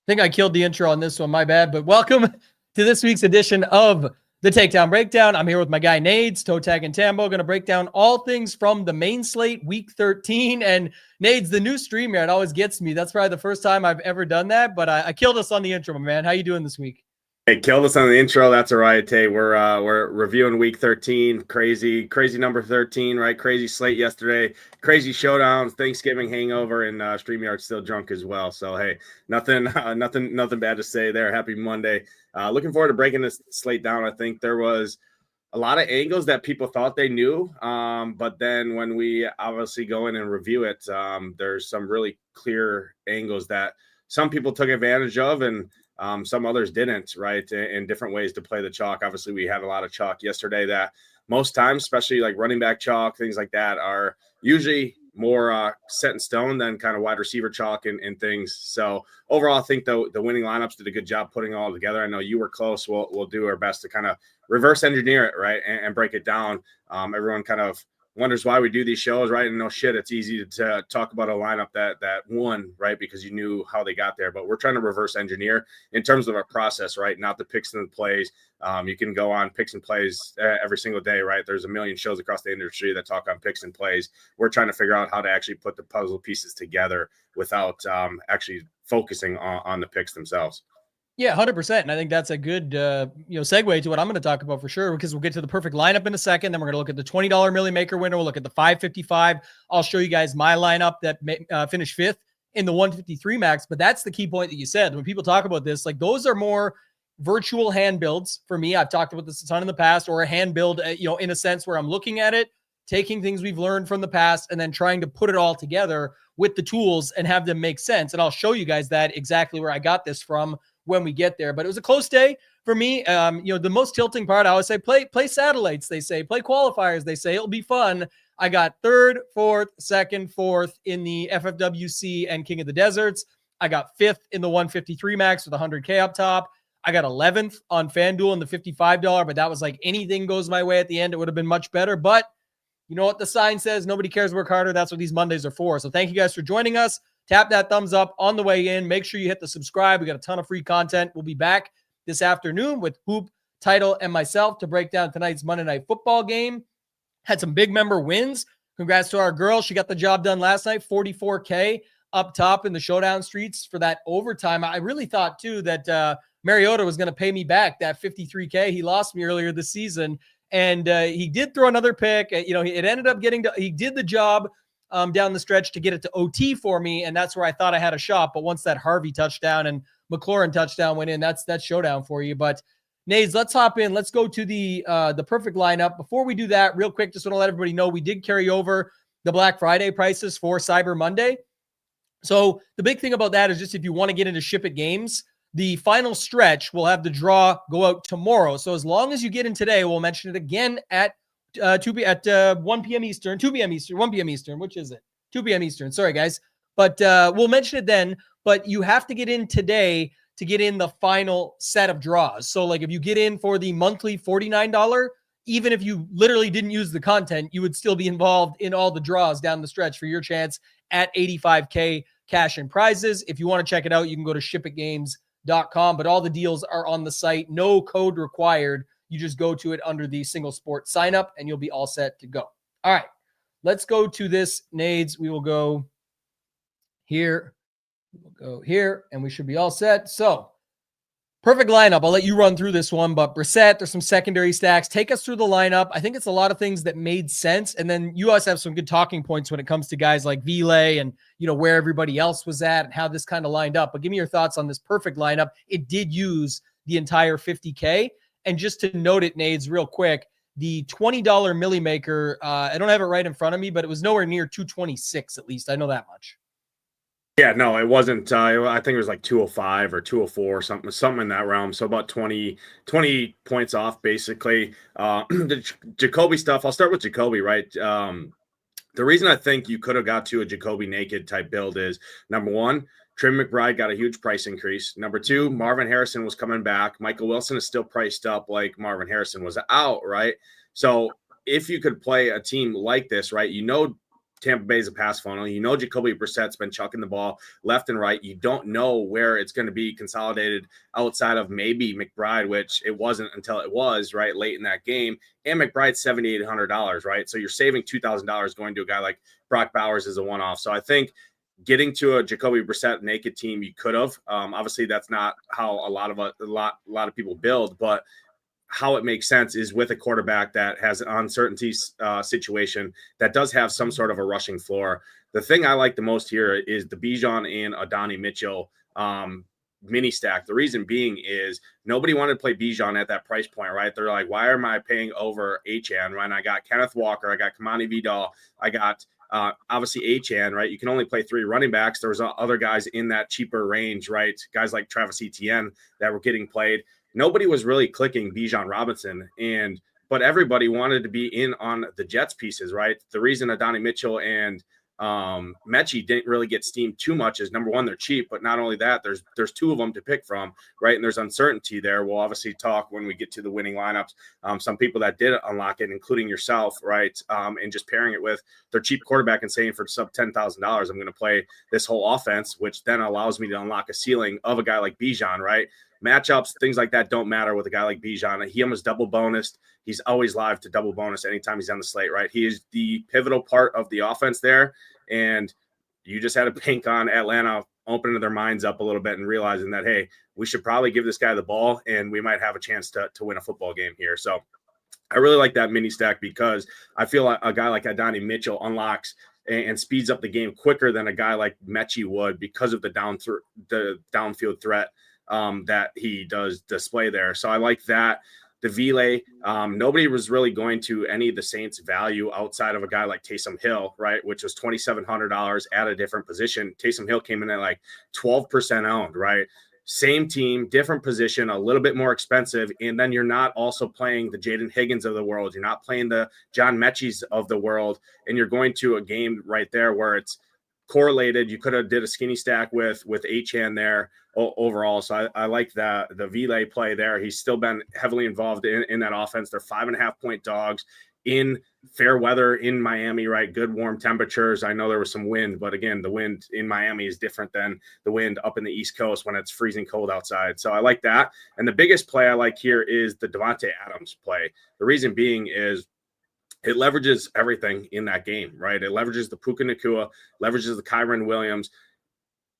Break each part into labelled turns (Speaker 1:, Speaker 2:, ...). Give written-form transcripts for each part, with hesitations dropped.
Speaker 1: think I killed the intro on this one. My bad. But welcome to this week's edition of the Takedown Breakdown. I'm here with my guy Nades, ToeTagginTambo, going to break down all things from the main slate, week 13. And Nades, the new stream here, it always gets me. That's probably the first time I've ever done that. But I killed us on the intro, my man. How you doing this week?
Speaker 2: Hey, killed us on the intro. That's all right. Hey, we're reviewing week 13. Crazy number 13, right? Crazy slate yesterday. Crazy showdowns. Thanksgiving hangover, and StreamYard's still drunk as well. So hey, nothing bad to say there. Happy Monday. Looking forward to breaking this slate down. I think there was a lot of angles that people thought they knew, but then when we obviously go in and review it, there's some really clear angles that some people took advantage of, and some others didn't, right? In different ways to play the chalk. Obviously, we had a lot of chalk yesterday that most times, especially like running back chalk, things like that, are usually more set in stone than kind of wide receiver chalk and things. So overall, I think the winning lineups did a good job putting it all together. I know you were close. We'll do our best to kind of reverse engineer it, right, and break it down. Everyone kind of wonders why we do these shows, right? And no shit, it's easy to talk about a lineup that won, right? Because you knew how they got there. But we're trying to reverse engineer in terms of our process, right? Not the picks and the plays. You can go on picks and plays every single day, right? There's a million shows across the industry that talk on picks and plays. We're trying to figure out how to actually put the puzzle pieces together without actually focusing on the picks themselves.
Speaker 1: Yeah, 100%. And I think that's a good segue to what I'm going to talk about for sure, because we'll get to the perfect lineup in a second. Then we're going to look at the $20 Millie Maker winner. We'll look at the 555. I'll show you guys my lineup that finished fifth in the 153 max. But that's the key point that you said. When people talk about this, like those are more virtual hand builds for me. I've talked about this a ton in the past, or a hand build, in a sense where I'm looking at it, taking things we've learned from the past and then trying to put it all together with the tools and have them make sense. And I'll show you guys that exactly where I got this from when we get there. But it was a close day for me. The most tilting part, I always say, play satellites, they say, play qualifiers, they say, it'll be fun. I got third, fourth, second, fourth in the FFWC and King of the Deserts. I got fifth in the 153 max with 100K up top. I got 11th on FanDuel in the $55, but that was like anything goes my way at the end, it would have been much better. But you know what the sign says? Nobody cares, work harder. That's what these Mondays are for. So thank you guys for joining us. Tap that thumbs up on the way in. Make sure you hit the subscribe. We got a ton of free content. We'll be back this afternoon with Hoop, Title, and myself to break down tonight's Monday Night Football game. Had some big member wins. Congrats to our girl. She got the job done last night. 44K up top in the showdown streets for that overtime. I really thought, too, that Mariota was going to pay me back that 53K. He lost me earlier this season. And he did throw another pick. It ended up he did the job down the stretch to get it to OT for me, and that's where I thought I had a shot. But once that Harvey touchdown and McLaurin touchdown went in, that's showdown for you. But Nades, let's hop in. Let's go to the perfect lineup. Before we do that, real quick, just want to let everybody know we did carry over the Black Friday prices for Cyber Monday. So the big thing about that is just if you want to get into Ship It games, the final stretch will have the draw go out tomorrow. So as long as you get in today, we'll mention it again at 1 p.m. Eastern, 2 p.m. Eastern, 1 p.m. Eastern. Which is it? 2 p.m. Eastern. Sorry, guys. But we'll mention it then. But you have to get in today to get in the final set of draws. So like if you get in for the monthly $49, even if you literally didn't use the content, you would still be involved in all the draws down the stretch for your chance at 85K cash and prizes. If you want to check it out, you can go to shipitgames.com. But all the deals are on the site. No code required. You just go to it under the single sport sign up and you'll be all set to go. All right, let's go to this Nades. We will go here. We'll go here and we should be all set. So perfect lineup. I'll let you run through this one, but Brissett, there's some secondary stacks. Take us through the lineup. I think it's a lot of things that made sense. And then you also have some good talking points when it comes to guys like Vile and, where everybody else was at and how this kind of lined up. But give me your thoughts on this perfect lineup. It did use the entire 50K. And just to note it, Nades, real quick, the $20 Millie Maker, I don't have it right in front of me, but it was nowhere near 226 at least. I know that much.
Speaker 2: Yeah, no, it wasn't. I think it was like 205 or 204 or something in that realm. So about 20 points off, basically. The Jacoby stuff, I'll start with Jacoby, right? The reason I think you could have got to a Jacoby naked type build is, number one, Trey McBride got a huge price increase. Number two, Marvin Harrison was coming back. Michael Wilson is still priced up like Marvin Harrison was out, right? So if you could play a team like this, right, Tampa Bay's a pass funnel. You know Jacoby Brissett's been chucking the ball left and right. You don't know where it's going to be consolidated outside of maybe McBride, which it wasn't until it was, right, late in that game. And McBride's $7,800, right? So you're saving $2,000 going to a guy like Brock Bowers as a one-off. So I think getting to a Jacoby Brissett naked team, you could have. Obviously, that's not how a lot of people build, but how it makes sense is with a quarterback that has an uncertainty situation that does have some sort of a rushing floor. The thing I like the most here is the Bijan and Adonai Mitchell mini stack. The reason being is nobody wanted to play Bijan at that price point, right? They're like, why am I paying over Achane, right? And I got Kenneth Walker, I got Kamani Vidal, I got obviously Achane, right? You can only play 3 running backs. There was other guys in that cheaper range, right? Guys like Travis Etienne that were getting played. Nobody was really clicking Bijan Robinson, but everybody wanted to be in on the Jets pieces, right? The reason Adonai Mitchell and Mechie didn't really get steamed too much is, number one, they're cheap, but not only that, there's 2 of them to pick from, right? And there's uncertainty there. We'll obviously talk when we get to the winning lineups. Some people that did unlock it, including yourself, right? And just pairing it with their cheap quarterback and saying for sub $10,000, I'm going to play this whole offense, which then allows me to unlock a ceiling of a guy like Bijan, right? Matchups, things like that don't matter with a guy like Bijan. He almost double bonused. He's always live to double bonus anytime he's on the slate, right? He is the pivotal part of the offense there. And you just had to bank on Atlanta opening their minds up a little bit and realizing that, hey, we should probably give this guy the ball and we might have a chance to win a football game here. So I really like that mini stack because I feel like a guy like Adonai Mitchell unlocks and speeds up the game quicker than a guy like Mechie would because of the downfield threat that he does display there. So I like that. The Vile, nobody was really going to any of the Saints value outside of a guy like Taysom Hill, right? Which was $2,700 at a different position. Taysom Hill came in at like 12% owned, right? Same team, different position, a little bit more expensive. And then you're not also playing the Jaden Higgins of the world. You're not playing the John Mechie's of the world. And you're going to a game right there where it's correlated. You could have did a skinny stack with Achane there overall. So I like the Vile play there. He's still been heavily involved in that offense. They're 5.5-point dogs in fair weather in Miami, right? Good warm temperatures. I know there was some wind, but again, the wind in Miami is different than the wind up in the East Coast when it's freezing cold outside. So I like that. And the biggest play I like here is the Devontae Adams play. The reason being is it leverages everything in that game, right? It leverages the Puka Nacua, leverages the Kyron Williams,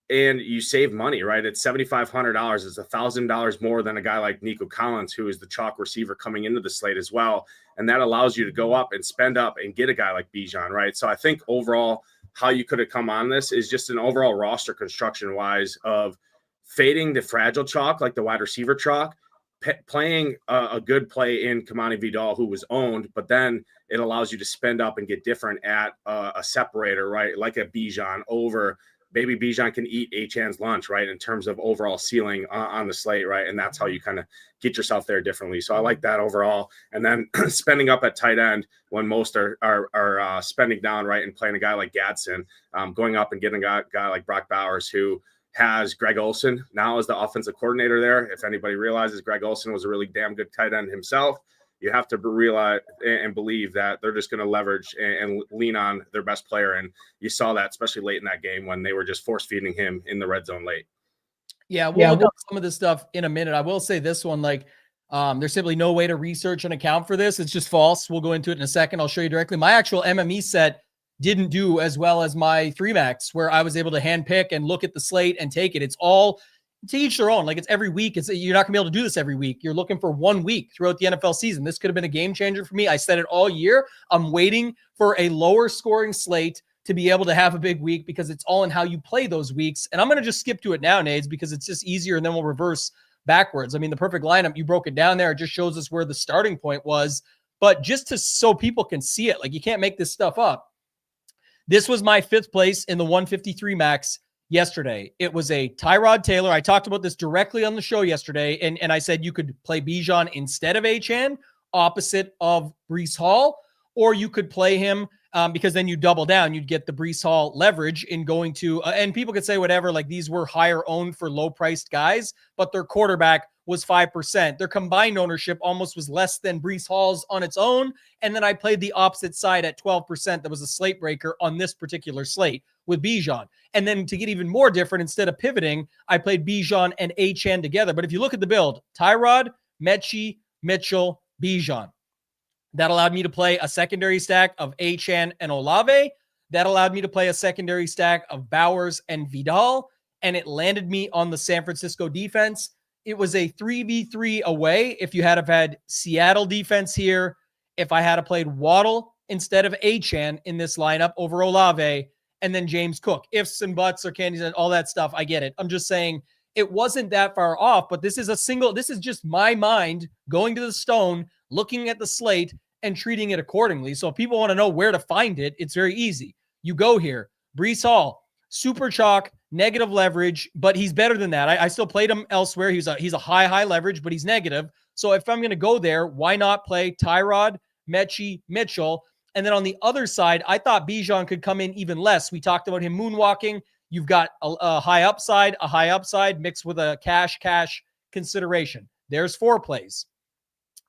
Speaker 2: and you save money, right? It's $7,500. It's $1,000 more than a guy like Nico Collins, who is the chalk receiver coming into the slate as well. And that allows you to go up and spend up and get a guy like Bijan, right? So I think overall how you could have come on this is just an overall roster construction wise of fading the fragile chalk, like the wide receiver chalk, playing a good play in Kamani Vidal, who was owned, but then it allows you to spend up and get different at a separator, right? Like a Bijan over. Maybe Bijan can eat Achane's lunch, right? In terms of overall ceiling on the slate, right? And that's how you kind of get yourself there differently. So I like that overall. And then spending up at tight end when most are spending down, right? And playing a guy like Gadsden, going up and getting a guy like Brock Bowers, who has Greg Olsen now as the offensive coordinator there. If anybody realizes Greg Olsen was a really damn good tight end himself, you have to realize and believe that they're just going to leverage and lean on their best player. And you saw that, especially late in that game when they were just force feeding him in the red zone late.
Speaker 1: Yeah, we'll look up some of this stuff in a minute. I will say this one, like, there's simply no way to research and account for this. It's just false. We'll go into it in a second. I'll show you directly. My actual MME set didn't do as well as my 3-max, where I was able to hand pick and look at the slate and take it. It's all to each their own. Like, it's every week. You're not gonna be able to do this every week. You're looking for 1 week throughout the NFL season. This could have been a game changer for me. I said it all year. I'm waiting for a lower scoring slate to be able to have a big week because it's all in how you play those weeks. And I'm going to just skip to it now, Nades, because it's just easier, and then we'll reverse backwards. I mean, the perfect lineup, you broke it down there. It just shows us where the starting point was, but just so people can see it, like, you can't make this stuff up. This was my 5th place in the 153 max yesterday. It was a Tyrod Taylor. I talked about this directly on the show yesterday, and I said you could play Bijan instead of Achane, opposite of Breece Hall, or you could play him because then you double down. You'd get the Breece Hall leverage in going to, and people could say whatever, like, these were higher owned for low priced guys, but their quarterback was 5%. Their combined ownership almost was less than Breece Hall's on its own. And then I played the opposite side at 12%. That was a slate breaker on this particular slate with Bijan. And then to get even more different, instead of pivoting, I played Bijan and Achane together. But if you look at the build, Tyrod, Mechie, Mitchell, Bijan. That allowed me to play a secondary stack of Achane and Olave. That allowed me to play a secondary stack of Bowers and Vidal. And it landed me on the San Francisco defense. It was a 3v3 away. If you had have had Seattle defense here, if I had played Waddle instead of Achane in this lineup over Olave, and then James Cook, ifs and buts or candies and all that stuff, I get it. I'm just saying it wasn't that far off, but this is just my mind going to the stone, looking at the slate and treating it accordingly. So if people want to know where to find it, it's very easy. You go here, Breece Hall, super chalk, negative leverage, but he's better than that. I still played him elsewhere. He's a high leverage, but he's negative. So if I'm going to go there, why not play Tyrod, Mechie, Mitchell? And then on the other side, I thought Bijan could come in even less. We talked about him moonwalking. You've got a high upside mixed with a cash consideration. There's 4 plays.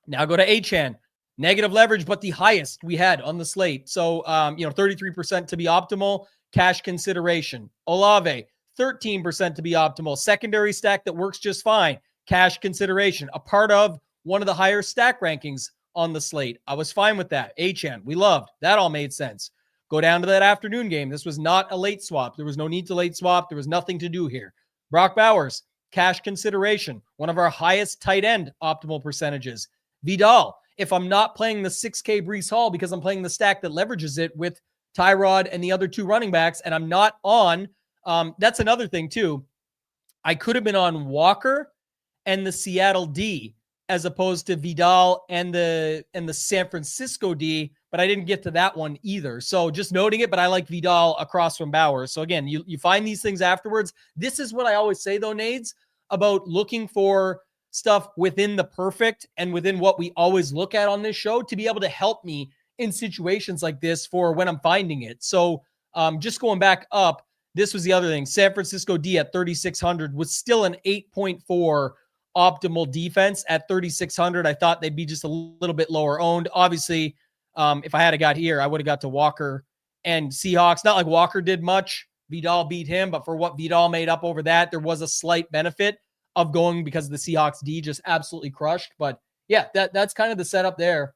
Speaker 1: Now go to Achane. Negative leverage, but the highest we had on the slate. So, 33% to be optimal. Cash consideration. Olave, 13% to be optimal. Secondary stack that works just fine. Cash consideration. A part of one of the higher stack rankings on the slate. I was fine with that. Achane, we loved. That all made sense. Go down to that afternoon game. This was not a late swap. There was no need to late swap. There was nothing to do here. Brock Bowers, cash consideration. One of our highest tight end optimal percentages. Vidal, if I'm not playing the 6K Breece Hall because I'm playing the stack that leverages it with Tyrod and the other 2 running backs, and I'm not on, that's another thing too. I could have been on Walker and the Seattle D as opposed to Vidal and the San Francisco D, but I didn't get to that one either. So just noting it, but I like Vidal across from Bowers. So again, you find these things afterwards. This is what I always say though, Nades, about looking for stuff within the perfect and within what we always look at on this show to be able to help me in situations like this for when I'm finding it. So just going back up, this was the other thing. San Francisco D at 3,600 was still an 8.4 optimal defense at 3,600. I thought they'd be just a little bit lower owned. Obviously, if I had got here, I would have got to Walker and Seahawks. Not like Walker did much. Vidal beat him, but for what Vidal made up over that, there was a slight benefit of going because the Seahawks D just absolutely crushed. But yeah, that's kind of the setup there.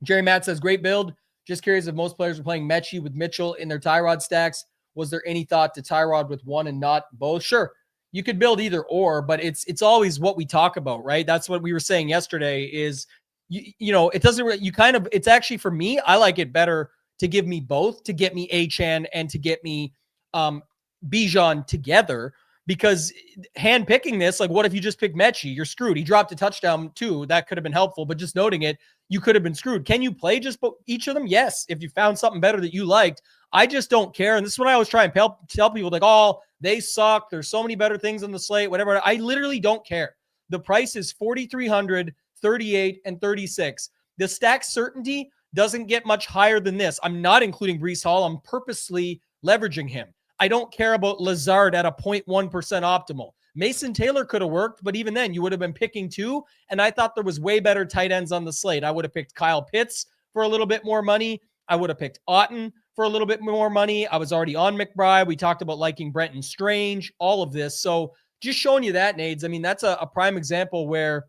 Speaker 1: Jerry Matt says, great build. Just curious if most players were playing Mechie with Mitchell in their Tyrod stacks. Was there any thought to Tyrod with one and not both? Sure. You could build either or, but it's always what we talk about, right? That's what we were saying yesterday is, it doesn't really, it's actually for me, I like it better to give me both, to get me Achane and to get me Bijan together. Because hand picking this, like what if you just pick Mechie? You're screwed. He dropped a touchdown too. That could have been helpful, but just noting it, you could have been screwed. Can you play just each of them? Yes. If you found something better that you liked, I just don't care. And this is what I always try and tell people, like, oh, they suck. There's so many better things on the slate, whatever. I literally don't care. The price is 4,300, 38, and 36. The stack certainty doesn't get much higher than this. I'm not including Breece Hall. I'm purposely leveraging him. I don't care about Lazard at a 0.1% optimal. Mason Taylor could have worked, but even then you would have been picking 2. And I thought there was way better tight ends on the slate. I would have picked Kyle Pitts for a little bit more money. I would have picked Otten for a little bit more money. I was already on McBride. We talked about liking Brenton Strange, all of this. So just showing you that, Nades. I mean, that's a prime example where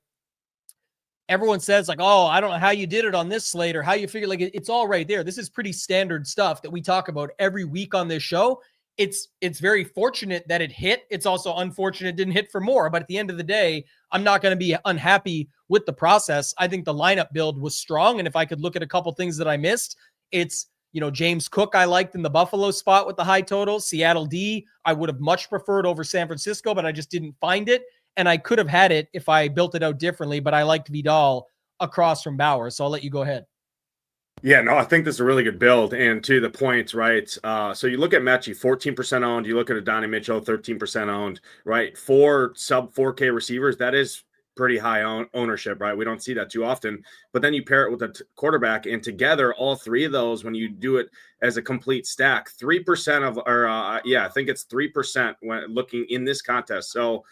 Speaker 1: everyone says like, oh, I don't know how you did it on this slate or how you figure, like it's all right there. This is pretty standard stuff that we talk about every week on this show. It's very fortunate that it hit. It's also unfortunate it didn't hit for more. But at the end of the day, I'm not going to be unhappy with the process. I think the lineup build was strong. And if I could look at a couple things that I missed, it's, James Cook I liked in the Buffalo spot with the high total. Seattle D, I would have much preferred over San Francisco, but I just didn't find it. And I could have had it if I built it out differently, but I liked Vidal across from Bowers. So I'll let you go ahead.
Speaker 2: Yeah, no, I think this is a really good build. And to the point, right? So you look at Mechie, 14% owned. You look at Adonai Mitchell, 13% owned, right? 4 sub 4K receivers. That is pretty high ownership, right? We don't see that too often. But then you pair it with a quarterback, and together, all 3 of those, when you do it as a complete stack, 3% of, I think it's 3% when looking in this contest. So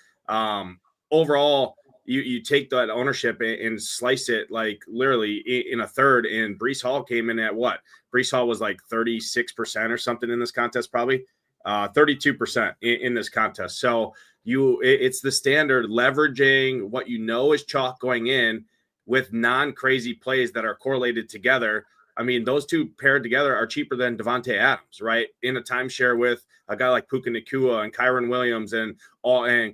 Speaker 2: overall, you take that ownership and slice it like literally in a third. And Breece Hall came in at what? Breece Hall was like 36% or something in this contest, probably 32% in this contest. So it's the standard leveraging what you know is chalk going in with non-crazy plays that are correlated together. I mean, those two paired together are cheaper than Devontae Adams, right? In a timeshare with a guy like Puka Nacua and Kyron Williams and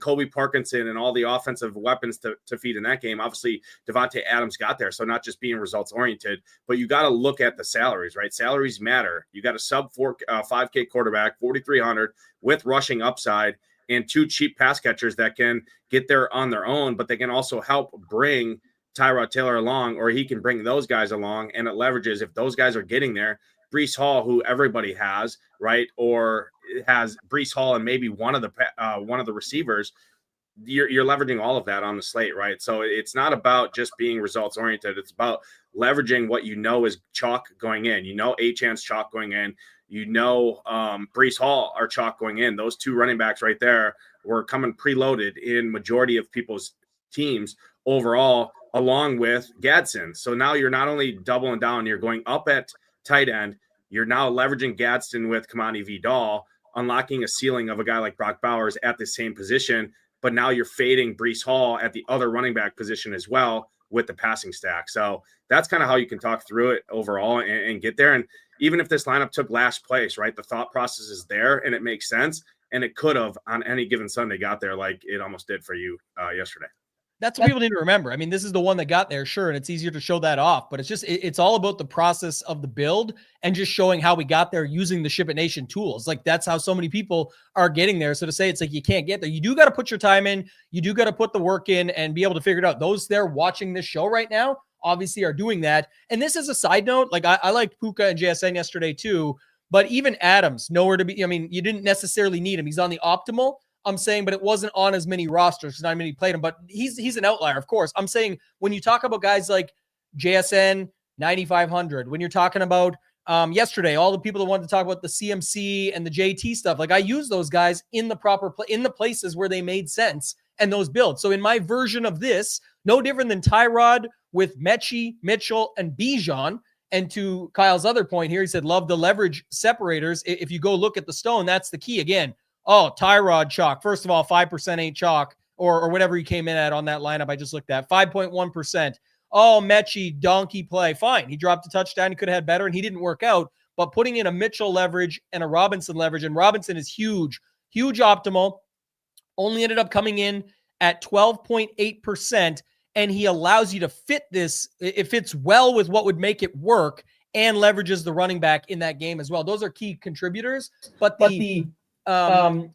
Speaker 2: Colby Parkinson and all the offensive weapons to feed in that game. Obviously, Devontae Adams got there, so not just being results oriented, but you got to look at the salaries, right? Salaries matter. You got a sub 5K quarterback, 4,300 with rushing upside, and two cheap pass catchers that can get there on their own, but they can also help bring Tyrod Taylor along, or he can bring those guys along, and it leverages if those guys are getting there. Breece Hall, who everybody has, right, or has Breece Hall and maybe one of the receivers, you're leveraging all of that on the slate, right? So it's not about just being results oriented. It's about leveraging what you know is chalk going in. You know, Achane's chalk going in. You know, Breece Hall are chalk going in. Those two running backs right there were coming preloaded in majority of people's teams overall, along with Gadsden. So now you're not only doubling down, you're going up at tight end. You're now leveraging Gadsden with Kamani Vidal, unlocking a ceiling of a guy like Brock Bowers at the same position. But now you're fading Breece Hall at the other running back position as well with the passing stack. So that's kind of how you can talk through it overall and get there. And even if this lineup took last place, right, the thought process is there and it makes sense. And it could have on any given Sunday got there like it almost did for you yesterday.
Speaker 1: That's what people need to remember. I mean, this is the one that got there, sure, and it's easier to show that off, but it's all about the process of the build and just showing how we got there using the Ship It Nation tools. Like, that's how so many people are getting there. So to say it's like you can't get there, you do got to put your time in, you do got to put the work in and be able to figure it out. Those there watching this show right now obviously are doing that. And this is a side note, like I liked Puka and JSN yesterday too, but even Adams, nowhere to be. I mean, you didn't necessarily need him. He's on the optimal, I'm saying, but it wasn't on as many rosters because not many played him, but he's an outlier, of course. I'm saying when you talk about guys like JSN, 9,500, when you're talking about yesterday, all the people that wanted to talk about the CMC and the JT stuff, like I use those guys in the proper in the places where they made sense and those builds. So in my version of this, no different than Tyrod with Mechie, Mitchell, and Bijan. And to Kyle's other point here, he said, love the leverage separators. If you go look at the stone, that's the key. Again, oh, Tyrod chalk. First of all, 5% ain't chalk, or whatever he came in at on that lineup I just looked at. 5.1%. Oh, Mechie, donkey play. Fine. He dropped a touchdown. He could have had better, and he didn't work out. But putting in a Mitchell leverage and a Robinson leverage, and Robinson is huge, huge optimal, only ended up coming in at 12.8%, and he allows you to fit this. It fits well with what would make it work and leverages the running back in that game as well. Those are key contributors, but the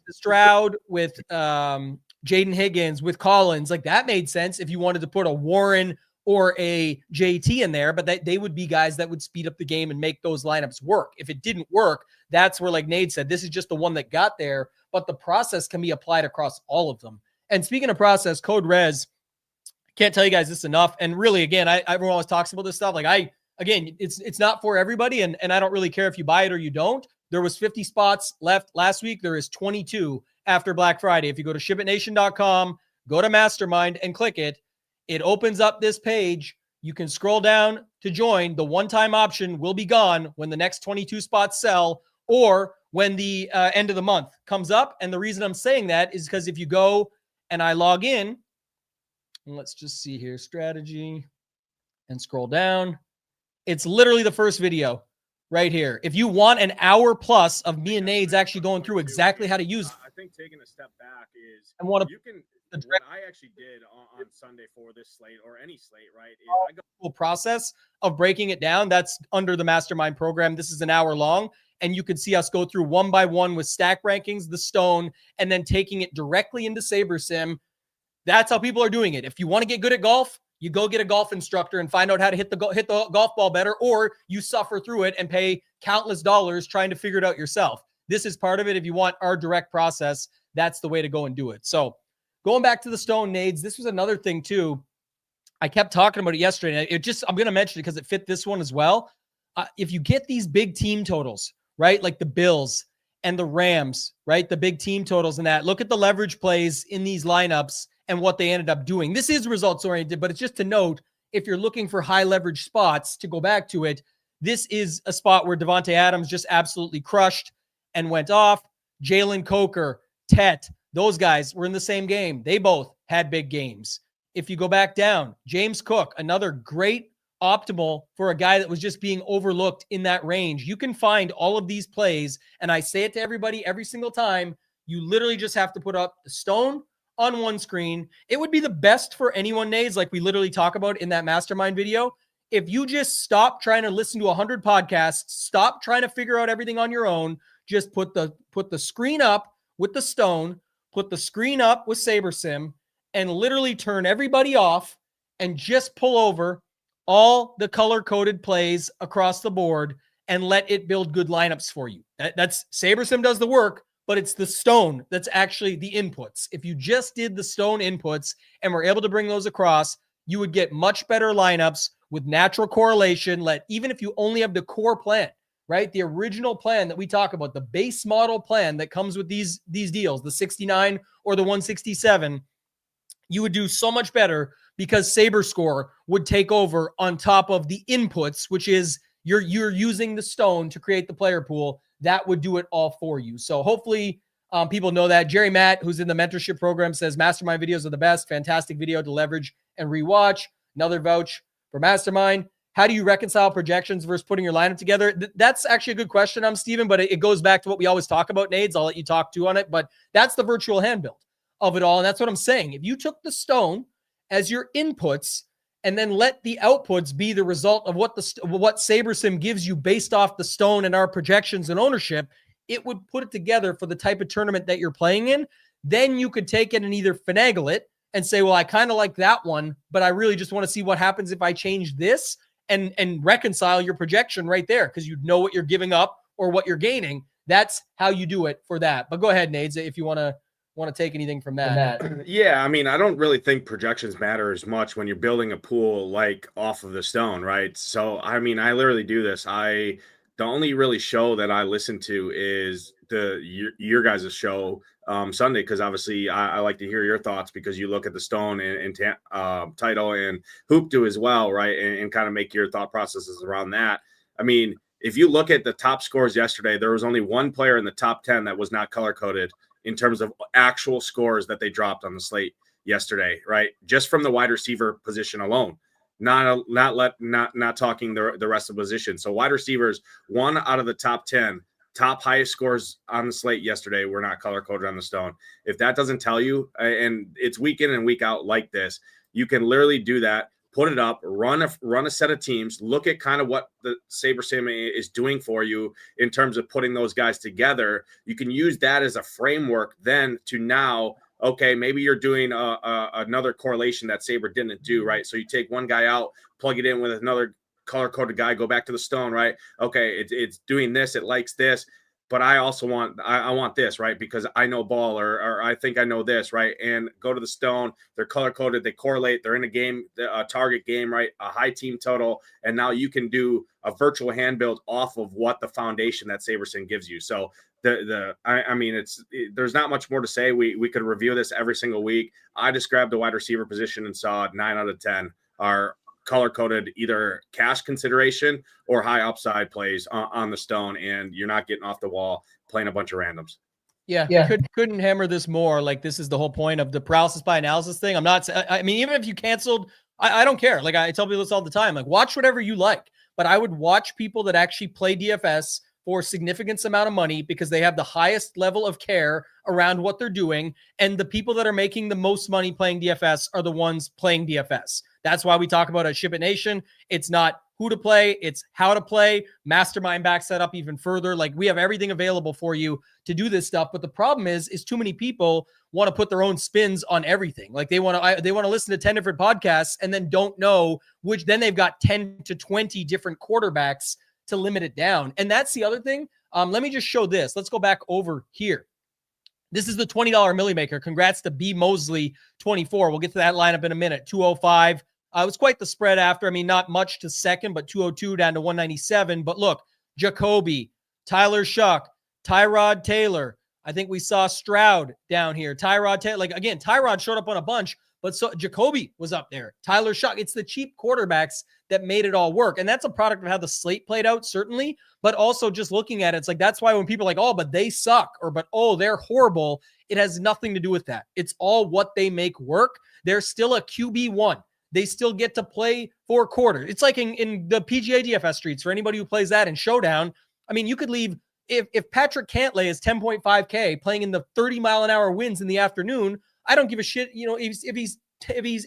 Speaker 1: Stroud with Jaden Higgins with Collins, like that made sense if you wanted to put a Warren or a JT in there, but they would be guys that would speed up the game and make those lineups work. If it didn't work, that's where, like Nate said, this is just the one that got there, but the process can be applied across all of them. And speaking of process, Code Res, can't tell you guys this enough. And really, again, everyone always talks about this stuff. Like again, it's not for everybody, and I don't really care if you buy it or you don't. There was 50 spots left last week. There is 22 after Black Friday. If you go to shipitnation.com, go to Mastermind and click it, it opens up this page. You can scroll down to join. The one-time option will be gone when the next 22 spots sell or when the end of the month comes up. And the reason I'm saying that is because if you go and I log in, and let's just see here, strategy, and scroll down, it's literally the first video right here. If you want an hour plus of me and Nades actually going through exactly how to use,
Speaker 2: I think taking a step back is
Speaker 1: you
Speaker 2: can. What I actually did on Sunday for this slate or any slate, right? Is I go
Speaker 1: full process of breaking it down. That's under the Mastermind program. This is an hour long, and you can see us go through one by one with stack rankings, the stone, and then taking it directly into SaberSim. That's how people are doing it. If you want to get good at golf, you go get a golf instructor and find out how to hit the golf ball better, or you suffer through it and pay countless dollars trying to figure it out yourself. This is part of it. If you want our direct process, that's the way to go and do it. So going back to the stone, Nades, this was another thing too. I kept talking about it yesterday. I'm going to mention it because it fit this one as well. If you get these big team totals, right? Like the Bills and the Rams, right? The big team totals and that, look at the leverage plays in these lineups and what they ended up doing. This is results oriented, but it's just to note, if you're looking for high leverage spots, to go back to it, this is a spot where Devontae Adams just absolutely crushed and went off. Jalen Coker, Tet, those guys were in the same game. They both had big games. If you go back down, James Cook, another great optimal for a guy that was just being overlooked in that range. You can find all of these plays, and I say it to everybody every single time. You literally just have to put up the stone on one screen. It would be the best for anyone, Nades, like we literally talk about in that Mastermind video. If you just stop trying to listen to 100 podcasts, stop trying to figure out everything on your own, just put the screen up with the stone, put the screen up with SaberSim, and literally turn everybody off and just pull over all the color-coded plays across the board and let it build good lineups for you. That's SaberSim does the work, but it's the stone that's actually the inputs. If you just did the stone inputs and were able to bring those across, you would get much better lineups with natural correlation. Even if you only have the core plan, right? The original plan that we talk about, the base model plan that comes with these deals, the 69 or the 167, you would do so much better because SaberScore would take over on top of the inputs, which is you're using the stone to create the player pool. That would do it all for you. So hopefully people know that. Jerry Matt, who's in the mentorship program, says Mastermind videos are the best. Fantastic video to leverage and rewatch. Another vouch for Mastermind. How do you reconcile projections versus putting your lineup together? That's actually a good question, Steven, but it goes back to what we always talk about, Nades. I'll let you talk too on it, but that's the virtual hand build of it all. And that's what I'm saying. If you took the stone as your inputs and then let the outputs be the result of what SaberSim gives you based off the stone and our projections and ownership, it would put it together for the type of tournament that you're playing in. Then you could take it and either finagle it and say, well, I kind of like that one, but I really just want to see what happens if I change this, and reconcile your projection right there because you know what you're giving up or what you're gaining. That's how you do it for that. But go ahead, Nades, if you want to take anything from that.
Speaker 2: Yeah, I mean, I don't really think projections matter as much when you're building a pool like off of the stone, right? So, I mean, I literally do this. The only really show that I listen to is your guys' show Sunday, because obviously I like to hear your thoughts because you look at the stone and title and hoop do as well, right? And kind of make your thought processes around that. I mean, if you look at the top scores yesterday, there was only one player in the top 10 that was not color coded in terms of actual scores that they dropped on the slate yesterday, right? Just from the wide receiver position alone, not talking the rest of the position. So wide receivers, 1 out of the top 10 top highest scores on the slate yesterday were not color coded on the stone. If that doesn't tell you, and it's week in and week out like this, you can literally do that, put it up, run a set of teams, look at kind of what the SaberSim is doing for you in terms of putting those guys together. You can use that as a framework then to now, okay, maybe you're doing another correlation that Saber didn't do, right? So you take one guy out, plug it in with another color-coded guy, go back to the stone, right? Okay, it's doing this, it likes this, but I also want this, right? Because I know ball or I think I know this, right? And go to the stone, they're color-coded, they correlate, they're in a game, a target game, right? A high team total, and now you can do a virtual hand build off of what the foundation that SaberSim gives you. So I mean, there's not much more to say. We could review this every single week. I just grabbed the wide receiver position and saw 9 out of 10 are color-coded, either cash consideration or high upside plays on the stone, and you're not getting off the wall playing a bunch of randoms.
Speaker 1: Yeah. Couldn't hammer this more. Like, this is the whole point of the paralysis by analysis thing. I mean, even if you canceled, I don't care. Like, I tell people this all the time, like, watch whatever you like, but I would watch people that actually play DFS for significant amount of money because they have the highest level of care around what they're doing. And the people that are making the most money playing DFS are the ones playing DFS. That's why we talk about a Ship It Nation. It's not who to play, it's how to play. Mastermind backs that up even further. Like, we have everything available for you to do this stuff. But the problem is too many people want to put their own spins on everything. Like, they want to listen to 10 different podcasts and then don't know which, then they've got 10 to 20 different quarterbacks to limit it down. And that's the other thing. Let me just show this. Let's go back over here. This is the $20 Millie Maker. Congrats to B Mosley 24. We'll get to that lineup in a minute. 205. It was quite the spread after. I mean, not much to second, but 202 down to 197. But look, Jacoby, Tyler Shuck, Tyrod Taylor. I think we saw Stroud down here. Tyrod showed up on a bunch, but so Jacoby was up there. Tyler Shock. It's the cheap quarterbacks that made it all work. And that's a product of how the slate played out, certainly, but also just looking at it, it's like, that's why when people are like, oh, but they suck, or, but, oh, they're horrible. It has nothing to do with that. It's all what they make work. They're still a QB1. They still get to play 4 quarters. It's like in the PGA DFS streets for anybody who plays that in Showdown. I mean, you could leave if Patrick Cantlay is 10.5K playing in the 30-mile-an-hour winds in the afternoon. I don't give a shit. You know, if he's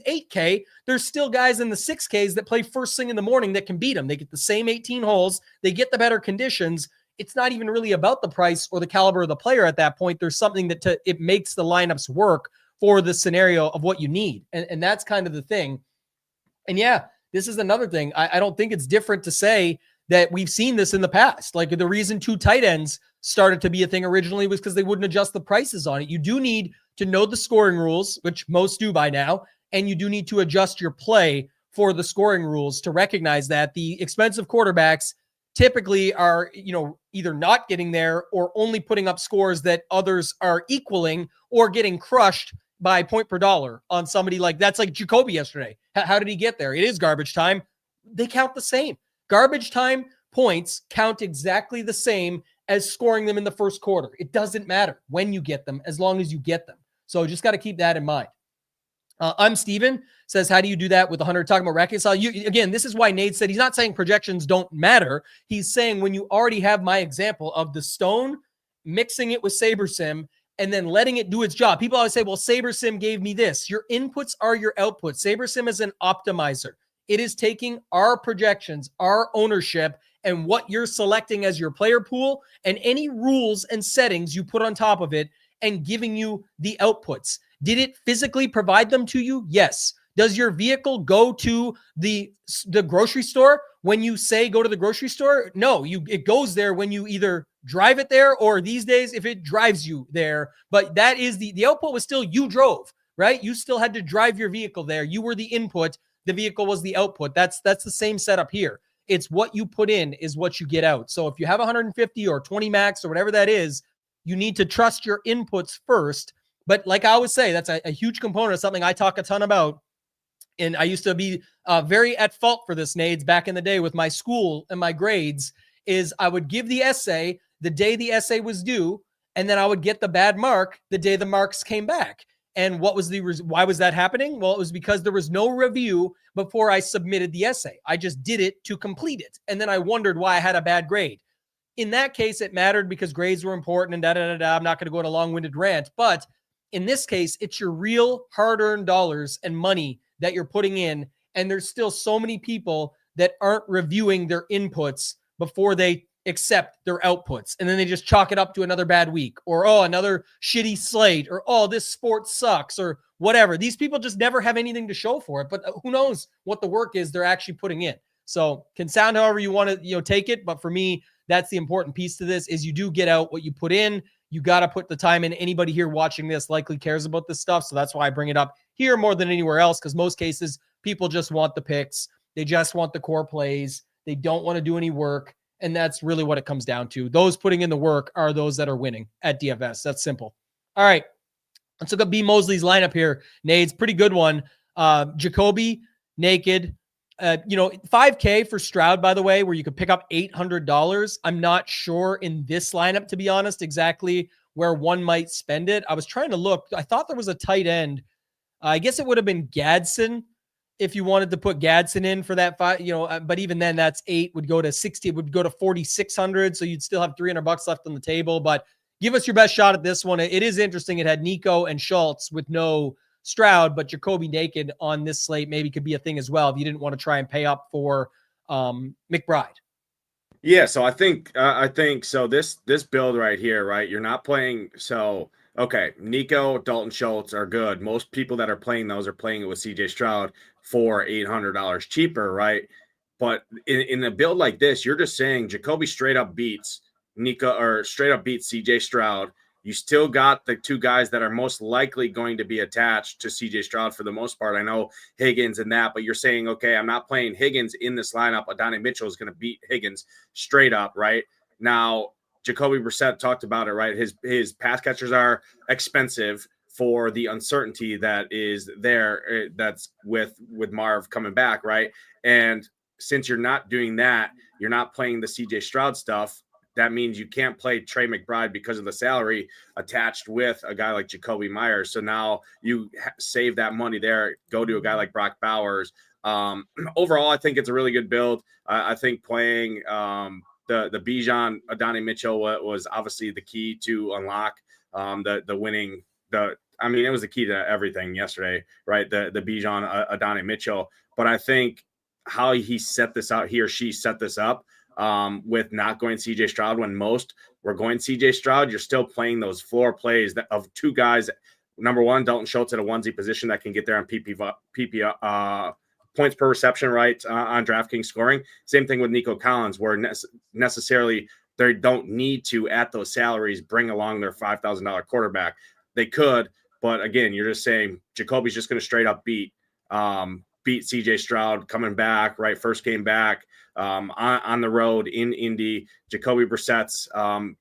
Speaker 1: 8K, there's still guys in the 6Ks that play first thing in the morning that can beat him. They get the same 18 holes. They get the better conditions. It's not even really about the price or the caliber of the player at that point. There's something that it makes the lineups work for the scenario of what you need. And that's kind of the thing. And yeah, this is another thing. I don't think it's different to say that we've seen this in the past. Like, the reason 2 tight ends started to be a thing originally was because they wouldn't adjust the prices on it. You do need to know the scoring rules, which most do by now, and you do need to adjust your play for the scoring rules to recognize that the expensive quarterbacks typically are, you know, either not getting there or only putting up scores that others are equaling or getting crushed by point per dollar on somebody that's like Jacoby yesterday. How did he get there? It is garbage time. They count the same. Garbage time points count exactly the same as scoring them in the first quarter. It doesn't matter when you get them, as long as you get them. So just got to keep that in mind. I'm Steven, says, how do you do that with 100? Talking about reconcile. Again, this is why Nate said he's not saying projections don't matter. He's saying when you already have my example of the stone, mixing it with SaberSim, and then letting it do its job. People always say, well, SaberSim gave me this. Your inputs are your outputs. SaberSim is an optimizer. It is taking our projections, our ownership, and what you're selecting as your player pool and any rules and settings you put on top of it and giving you the outputs. Did it physically provide them to you? Yes. Does your vehicle go to the grocery store when you say go to the grocery store? No, it goes there when you either drive it there or these days if it drives you there. But that is the output was still you drove, right? You still had to drive your vehicle there. You were the input. The vehicle was the output. That's the same setup here. It's what you put in is what you get out. So if you have 150 or 20 max or whatever that is, you need to trust your inputs first. But like I always say, that's a huge component of something I talk a ton about. And I used to be very at fault for this, Nades, back in the day with my school and my grades, is I would give the essay the day the essay was due, and then I would get the bad mark the day the marks came back. And what was why was that happening? Well, it was because there was no review before I submitted the essay. I just did it to complete it. And then I wondered why I had a bad grade. In that case, it mattered because grades were important and da-da-da-da. I'm not going to go on a long-winded rant. But in this case, it's your real hard-earned dollars and money that you're putting in. And there's still so many people that aren't reviewing their inputs before they accept their outputs. And then they just chalk it up to another bad week or, oh, another shitty slate or, oh, this sport sucks or whatever. These people just never have anything to show for it. But who knows what the work is they're actually putting in. So can sound however you want to, take it. But for me, that's the important piece to this is you do get out what you put in. You got to put the time in. Anybody here watching this likely cares about this stuff. So that's why I bring it up here more than anywhere else, because most cases people just want the picks. They just want the core plays. They don't want to do any work. And that's really what it comes down to. Those putting in the work are those that are winning at DFS. That's simple. All right. Let's look at B. Mosley's lineup here. Nade's pretty good one. Jacoby, naked. 5K for Stroud, by the way, where you could pick up $800. I'm not sure in this lineup, to be honest, exactly where one might spend it. I was trying to look. I thought there was a tight end. I guess it would have been Gadsden if you wanted to put Gadsden in for that five, but even then that's 8 would go to 60, would go to 4,600. So you'd still have $300 left on the table, but give us your best shot at this one. It is interesting. It had Nico and Schultz with no Stroud, but Jacoby naked on this slate maybe could be a thing as well if you didn't want to try and pay up for McBride.
Speaker 2: Yeah, so I think so. This build right here, right? You're not playing. So okay, Nico, Dalton Schultz are good. Most people that are playing those are playing it with CJ Stroud for $800 cheaper, right? But in a build like this, you're just saying Jacoby straight up beats Nico or straight up beats CJ Stroud. You still got the two guys that are most likely going to be attached to CJ Stroud for the most part. I know Higgins and that, but you're saying, okay, I'm not playing Higgins in this lineup. Adonai Mitchell is going to beat Higgins straight up, right? Now, Jacoby Brissett talked about it, right? His pass catchers are expensive for the uncertainty that is there. That's with Marv coming back, right? And since you're not doing that, you're not playing the CJ Stroud stuff. That means you can't play Trey McBride because of the salary attached with a guy like Jacoby Myers. So now you save that money there, go to a guy like Brock Bowers. Overall, I think it's a really good build. I think playing the Bijan Adonai Mitchell was obviously the key to unlock the winning. It was the key to everything yesterday, right? The Bijan Adonai Mitchell. But I think how he or she set this up with not going CJ Stroud when most were going CJ Stroud, you're still playing those floor plays of two guys. Number one, Dalton Schultz at a onesie position that can get there on PP points per reception, right, on DraftKings scoring. Same thing with Nico Collins, where necessarily they don't need to, at those salaries, bring along their $5,000 quarterback. They could, but again, you're just saying Jacoby's just going to straight up beat CJ Stroud coming back, right? First game back on the road in Indy. Jacoby Brissett's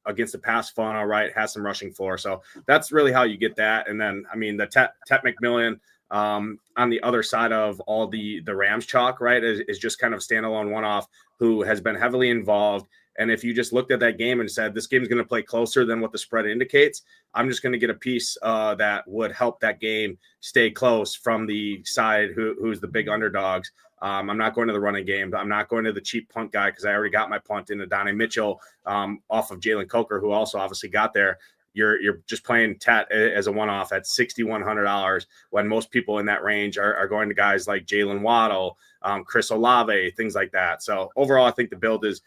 Speaker 2: against the pass funnel, right? Has some rushing floor. So that's really how you get that. And then, the Tet McMillan on the other side of all the Rams chalk, right, is just kind of standalone one-off who has been heavily involved. And if you just looked at that game and said, this game's going to play closer than what the spread indicates, I'm just going to get a piece that would help that game stay close from the side who's the big underdogs. I'm not going to the running game. I'm not going to the cheap punt guy because I already got my punt in Adonai Mitchell off of Jalen Coker, who also obviously got there. You're just playing Tet as a one-off at $6,100 when most people in that range are going to guys like Jalen Waddle, Chris Olave, things like that. So overall, I think the build is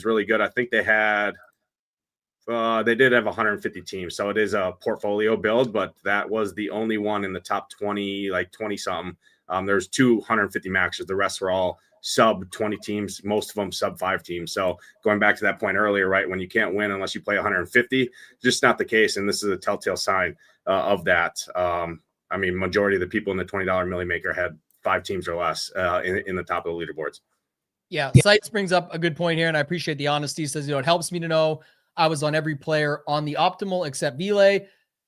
Speaker 2: really good. I think they did have 150 teams, so it is a portfolio build, but that was the only one in the top 20, like 20 something. There's 250 maxers. The rest were all sub 20 teams, most of them sub 5 teams. So going back to that point earlier, right, when you can't win unless you play 150, just not the case. And this is a telltale sign of that. Majority of the people in the $20 Millie Maker had 5 teams or less in the top of the leaderboards.
Speaker 1: Yeah, Sites brings up a good point here, and I appreciate the honesty. He says, it helps me to know I was on every player on the optimal except Vile.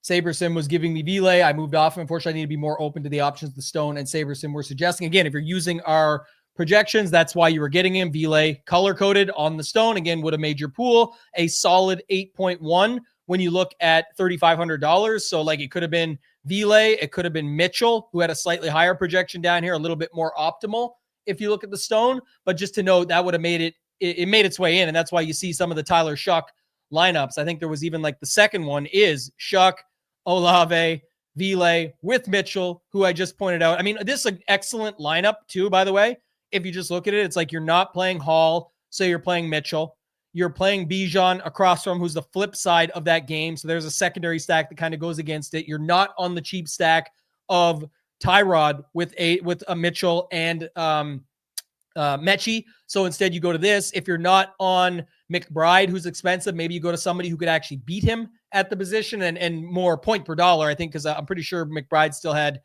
Speaker 1: SaberSim was giving me Vile. I moved off. Unfortunately, I need to be more open to the options the Stone and SaberSim were suggesting. Again, if you're using our projections, that's why you were getting him. Vile color-coded on the Stone, again, would have made your pool a solid 8.1 when you look at $3,500. So, it could have been Vile. It could have been Mitchell, who had a slightly higher projection down here, a little bit more optimal if you look at the Stone. But just to note, that would have made it made its way in, and that's why you see some of the Tyler Shuck lineups. I think there was even the second one is Shuck, Olave, Vile with Mitchell, who I just pointed out. This is an excellent lineup too, by the way. If you just look at it, it's you're not playing Hall, so you're playing Mitchell. You're playing Bijan across from who's the flip side of that game. So there's a secondary stack that kind of goes against it. You're not on the cheap stack of Tyrod with a Mitchell and Mechie. So instead you go to this. If you're not on McBride, who's expensive, maybe you go to somebody who could actually beat him at the position and more point per dollar, I think, because I'm pretty sure McBride still had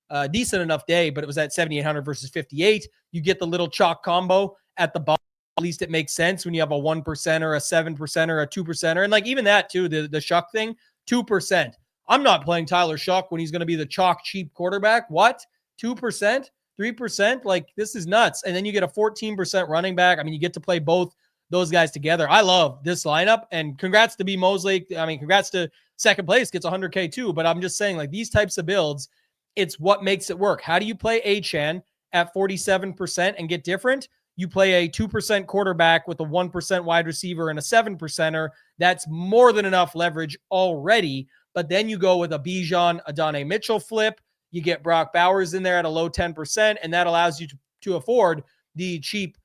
Speaker 1: a decent enough day, but it was at 7,800 versus 58. You get the little chalk combo at the bottom. At least it makes sense when you have a 1% or a 7% or a 2%. And even that too, the Shuck thing, 2%. I'm not playing Tyler Shuck when he's going to be the chalk cheap quarterback. What? 2%? 3%? This is nuts. And then you get a 14% running back. You get to play both those guys together. I love this lineup, and congrats to B Mosley. Congrats to second place, gets 100K too. But I'm just saying, these types of builds, it's what makes it work. How do you play Achane at 47% and get different? You play a 2% quarterback with a 1% wide receiver and a 7%er. That's more than enough leverage already. But then you go with a Bijan Adonai Mitchell flip. You get Brock Bowers in there at a low 10%, and that allows you to afford the cheap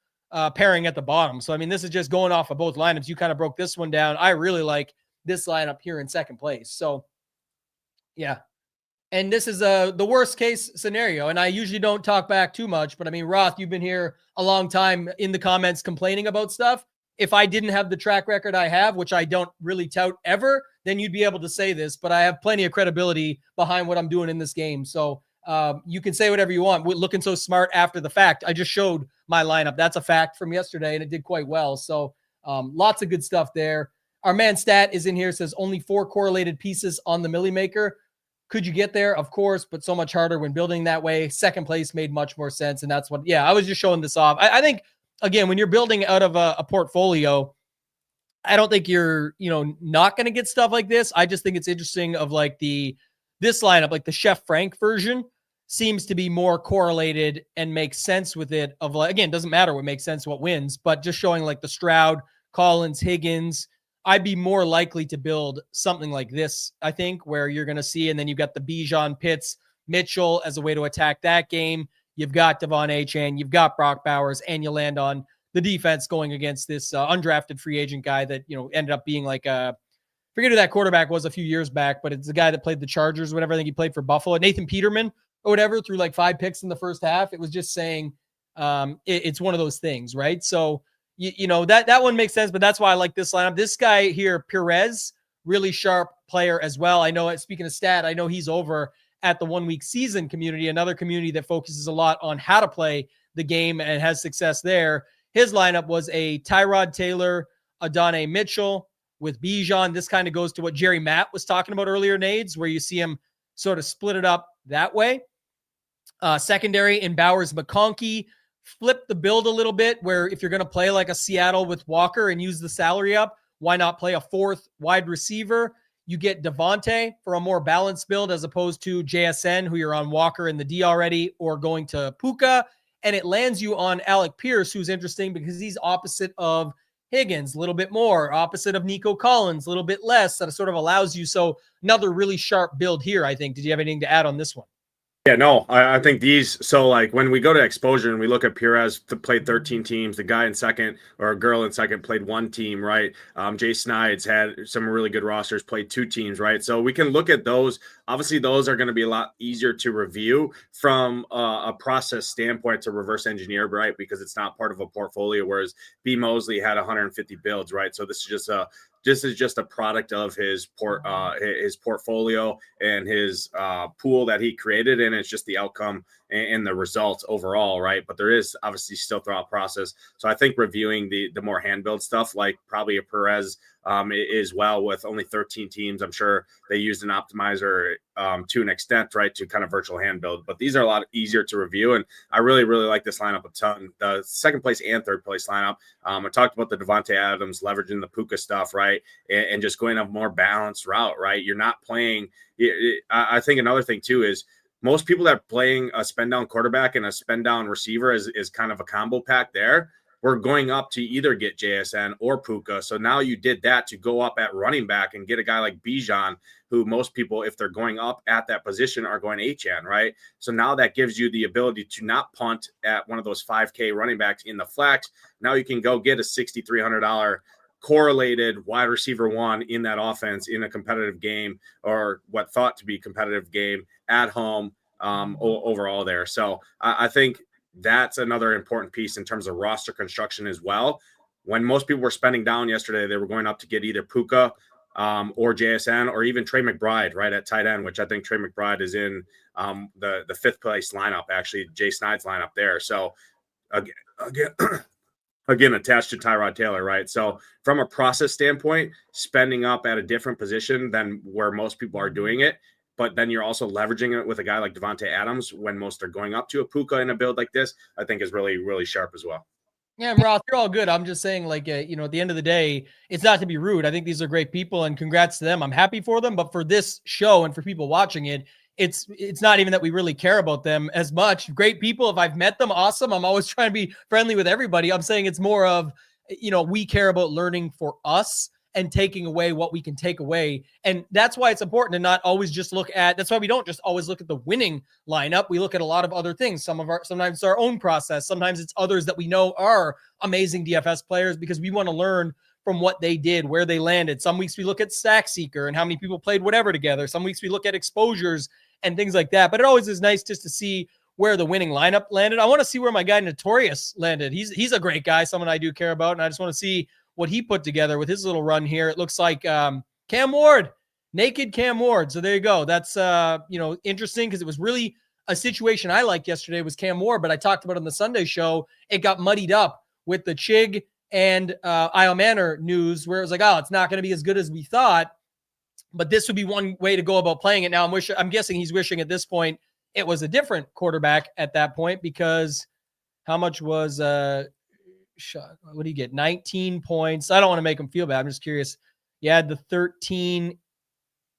Speaker 1: pairing at the bottom. So, this is just going off of both lineups. You kind of broke this one down. I really like this lineup here in second place. So, yeah. And this is the worst case scenario. And I usually don't talk back too much, but Roth, you've been here a long time in the comments complaining about stuff. If I didn't have the track record I have, which I don't really tout ever, then you'd be able to say this, but I have plenty of credibility behind what I'm doing in this game. So you can say whatever you want. We're looking so smart after the fact. I just showed my lineup. That's a fact from yesterday, and it did quite well. So lots of good stuff there. Our man Stat is in here, says only 4 correlated pieces on the Millie Maker. Could you get there? Of course, but so much harder when building that way. Second place made much more sense. And that's what, I was just showing this off. I think, again, when you're building out of a portfolio, I don't think you're, not going to get stuff like this. I just think it's interesting of like this lineup, like the Chef Frank version seems to be more correlated and makes sense with it of like, again, doesn't matter what makes sense, what wins, but just showing like the Stroud, Collins, Higgins, I'd be more likely to build something like this, I think, where you're going to see, and then you've got the Bijan, Pitts, Mitchell as a way to attack that game. You've got Devon Achane, you've got Brock Bowers, and you land on the defense going against this undrafted free agent guy that, ended up being like forget who that quarterback was a few years back, but it's the guy that played the Chargers, whatever. I think he played for Buffalo, Nathan Peterman or whatever, threw like 5 picks in the first half. It was just saying it's one of those things, right? So, that one makes sense, but that's why I like this lineup. This guy here, Perez, really sharp player as well. I know, speaking of Stat, I know he's over at the 1 week season community, another community that focuses a lot on how to play the game and has success there. His lineup was a Tyrod Taylor, Adonai Mitchell with Bijan. This kind of goes to what Jerry Matt was talking about earlier, Nades, where you see him sort of split it up that way. Secondary in Bowers, McConkey. Flip the build a little bit where if you're going to play like a Seattle with Walker and use the salary up, why not play a 4th wide receiver? You get Devontae for a more balanced build as opposed to JSN, who you're on Walker in the D already, or going to Puka. And it lands you on Alec Pierce, who's interesting because he's opposite of Higgins, a little bit more, opposite of Nico Collins, a little bit less. That sort of allows you. So another really sharp build here, I think. Did you have anything to add on this one?
Speaker 2: Yeah, no, I think these, so like when we go to exposure and we look at Perez played 13 teams, the guy in second or a girl in second played 1 team, right? Jay Snides had some really good rosters, played 2 teams, right? So we can look at those. Obviously, those are going to be a lot easier to review from a process standpoint to reverse engineer, right? Because it's not part of a portfolio, whereas B. Mosley had 150 builds, right? So this is just a product of his portfolio and his pool that he created, and it's just the outcome and the results overall, right? But there is obviously still throughout process. So I think reviewing the more hand build stuff, like probably a Perez is well with only 13 teams. I'm sure they used an optimizer to an extent, right, to kind of virtual hand build. But these are a lot easier to review, and I really, really like this lineup a ton. The second place and third place lineup. I talked about the Devontae Adams leveraging the Puka stuff, right, and just going a more balanced route, right? You're not playing. I think another thing too is most people that are playing a spend down quarterback and a spend down receiver is kind of a combo pack there. We're going up to either get JSN or Puka. So now you did that to go up at running back and get a guy like Bijan, who most people, if they're going up at that position, are going HN, right? So now that gives you the ability to not punt at one of those 5K running backs in the flex. Now you can go get a $6,300 correlated wide receiver 1 in that offense in a competitive game, or what thought to be competitive game at home overall there. So I think that's another important piece in terms of roster construction as well. When most people were spending down yesterday, they were going up to get either Puka or JSN or even Trey McBride, right, at tight end, which I think Trey McBride is in the 5th place lineup, actually, Jay Snides lineup there. So again, attached to Tyrod Taylor, right? So from a process standpoint, spending up at a different position than where most people are doing it, but then you're also leveraging it with a guy like Devontae Adams when most are going up to a Puka in a build like this, I think is really, really sharp as well.
Speaker 1: Yeah, Roth, you're all good. I'm just saying, like, at the end of the day, it's not to be rude. I think these are great people, and congrats to them. I'm happy for them, but for this show and for people watching it, it's not even that we really care about them as much. Great people. If I've met them, awesome. I'm always trying to be friendly with everybody. I'm saying it's more of, we care about learning for us and taking away what we can take away. And that's why it's important to not always just that's why we don't just always look at the winning lineup. We look at a lot of other things. Sometimes it's our own process. Sometimes it's others that we know are amazing DFS players because we want to learn from what they did, where they landed. Some weeks we look at Stack Seeker and how many people played whatever together. Some weeks we look at exposures and things like that. But it always is nice just to see where the winning lineup landed. I want to see where my guy Notorious landed. He's a great guy, someone I do care about, and I just want to see what he put together with his little run here. It looks like Cam Ward, naked Cam Ward. So there you go. That's interesting because it was really a situation I liked yesterday was Cam Ward, but I talked about on the Sunday show. It got muddied up with the Chig and Isle Manor news where it was like, oh, it's not going to be as good as we thought, but this would be one way to go about playing it. Now I'm guessing he's wishing at this point it was a different quarterback at that point, because how much was what do you get? 19 points. I don't want to make him feel bad. I'm just curious. You had the 13.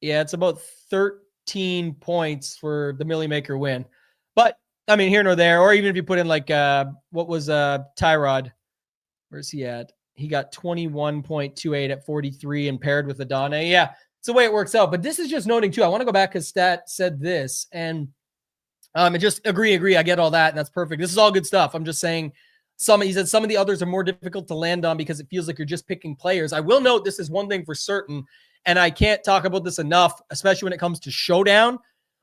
Speaker 1: Yeah, it's about 13 points for the Millie Maker win. But I mean, here nor there, or even if you put in like what was Tyrod? Where's he at? He got 21.28 at 43 and paired with Adane. Yeah, it's the way it works out. But this is just noting too. I want to go back because Stat said this, and just agree. I get all that, and that's perfect. This is all good stuff. I'm just saying he said some of the others are more difficult to land on because it feels like you're just picking players. I will note this is one thing for certain, and I can't talk about this enough, especially when it comes to Showdown.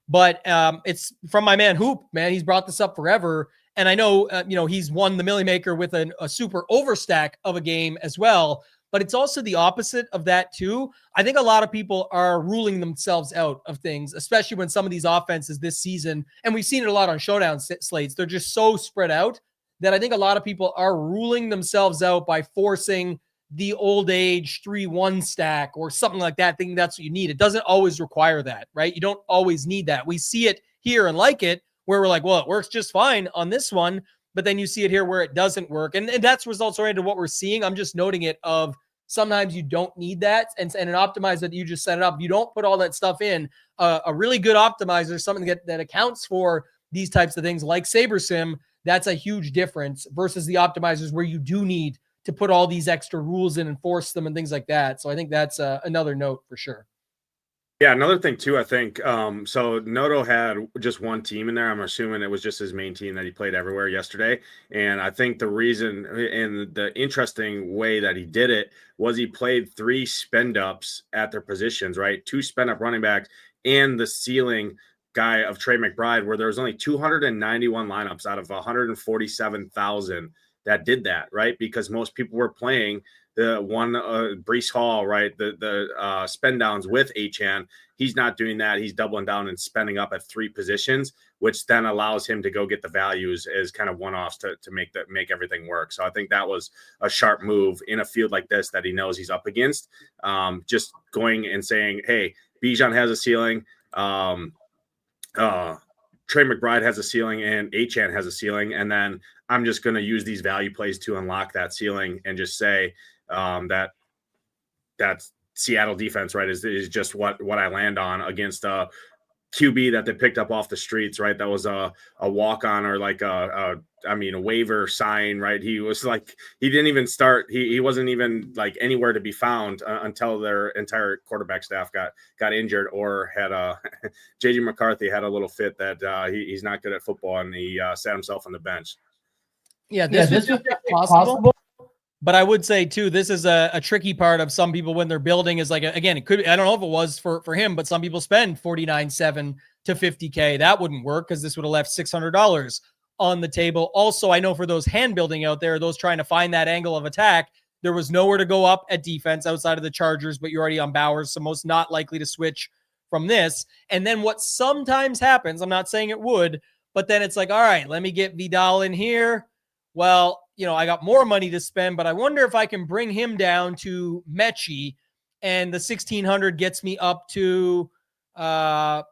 Speaker 1: But it's from my man Hoop, man. He's brought this up forever. And I know, he's won the Millie Maker with a super overstack of a game as well. But it's also the opposite of that too. I think a lot of people are ruling themselves out of things, especially when some of these offenses this season, and we've seen it a lot on Showdown slates, they're just so spread out that I think a lot of people are ruling themselves out by forcing the old age 3-1 stack or something like that, thinking that's what you need. It doesn't always require that, right? You don't always need that. We see it here and like it, where we're like, well, it works just fine on this one, but then you see it here where it doesn't work. And that's results oriented to what we're seeing. I'm just noting it of sometimes you don't need that. And an optimizer that you just set it up, you don't put all that stuff in. A really good optimizer, something that accounts for these types of things like SaberSim, that's a huge difference versus the optimizers where you do need to put all these extra rules in and force them and things like that. So I think that's another note for sure.
Speaker 2: Yeah, another thing too, I think, so Noto had just one team in there. I'm assuming it was just his main team that he played everywhere yesterday. And I think the reason and the interesting way that he did it was he played 3 spend ups at their positions, right? 2 spend up running backs and the ceiling guy of Trey McBride, where there was only 291 lineups out of 147,000 that did that, right? Because most people were playing the one Breece Hall, right? The spend downs with Achan. He's not doing that. He's doubling down and spending up at 3 positions, which then allows him to go get the values as kind of one-offs to make everything work. So I think that was a sharp move in a field like this that he knows he's up against. Just going and saying, hey, Bijan has a ceiling. Trey McBride has a ceiling and Achan has a ceiling. And then I'm just going to use these value plays to unlock that ceiling and just say that Seattle defense, right, is just what I land on against a QB that they picked up off the streets, right? That was a walk-on or like a waiver sign, right? He was like, he didn't even start. He wasn't even like anywhere to be found until their entire quarterback staff got injured or had JJ McCarthy had a little fit that he's not good at football and he sat himself on the bench.
Speaker 1: Yeah, this is possible. But I would say too, this is a tricky part of some people when they're building is like, again, it could be, I don't know if it was for him, but some people spend 49.7 to 50K. That wouldn't work because this would have left $600 on the table. Also, I know for those hand building out there, those trying to find that angle of attack, there was nowhere to go up at defense outside of the Chargers, but you're already on Bowers, so most not likely to switch from this. And then what sometimes happens, I'm not saying it would, but then it's like, all right, let me get Vidal in here. Well, I got more money to spend, but I wonder if I can bring him down to Mechie, and the 1,600 gets me up to Puka,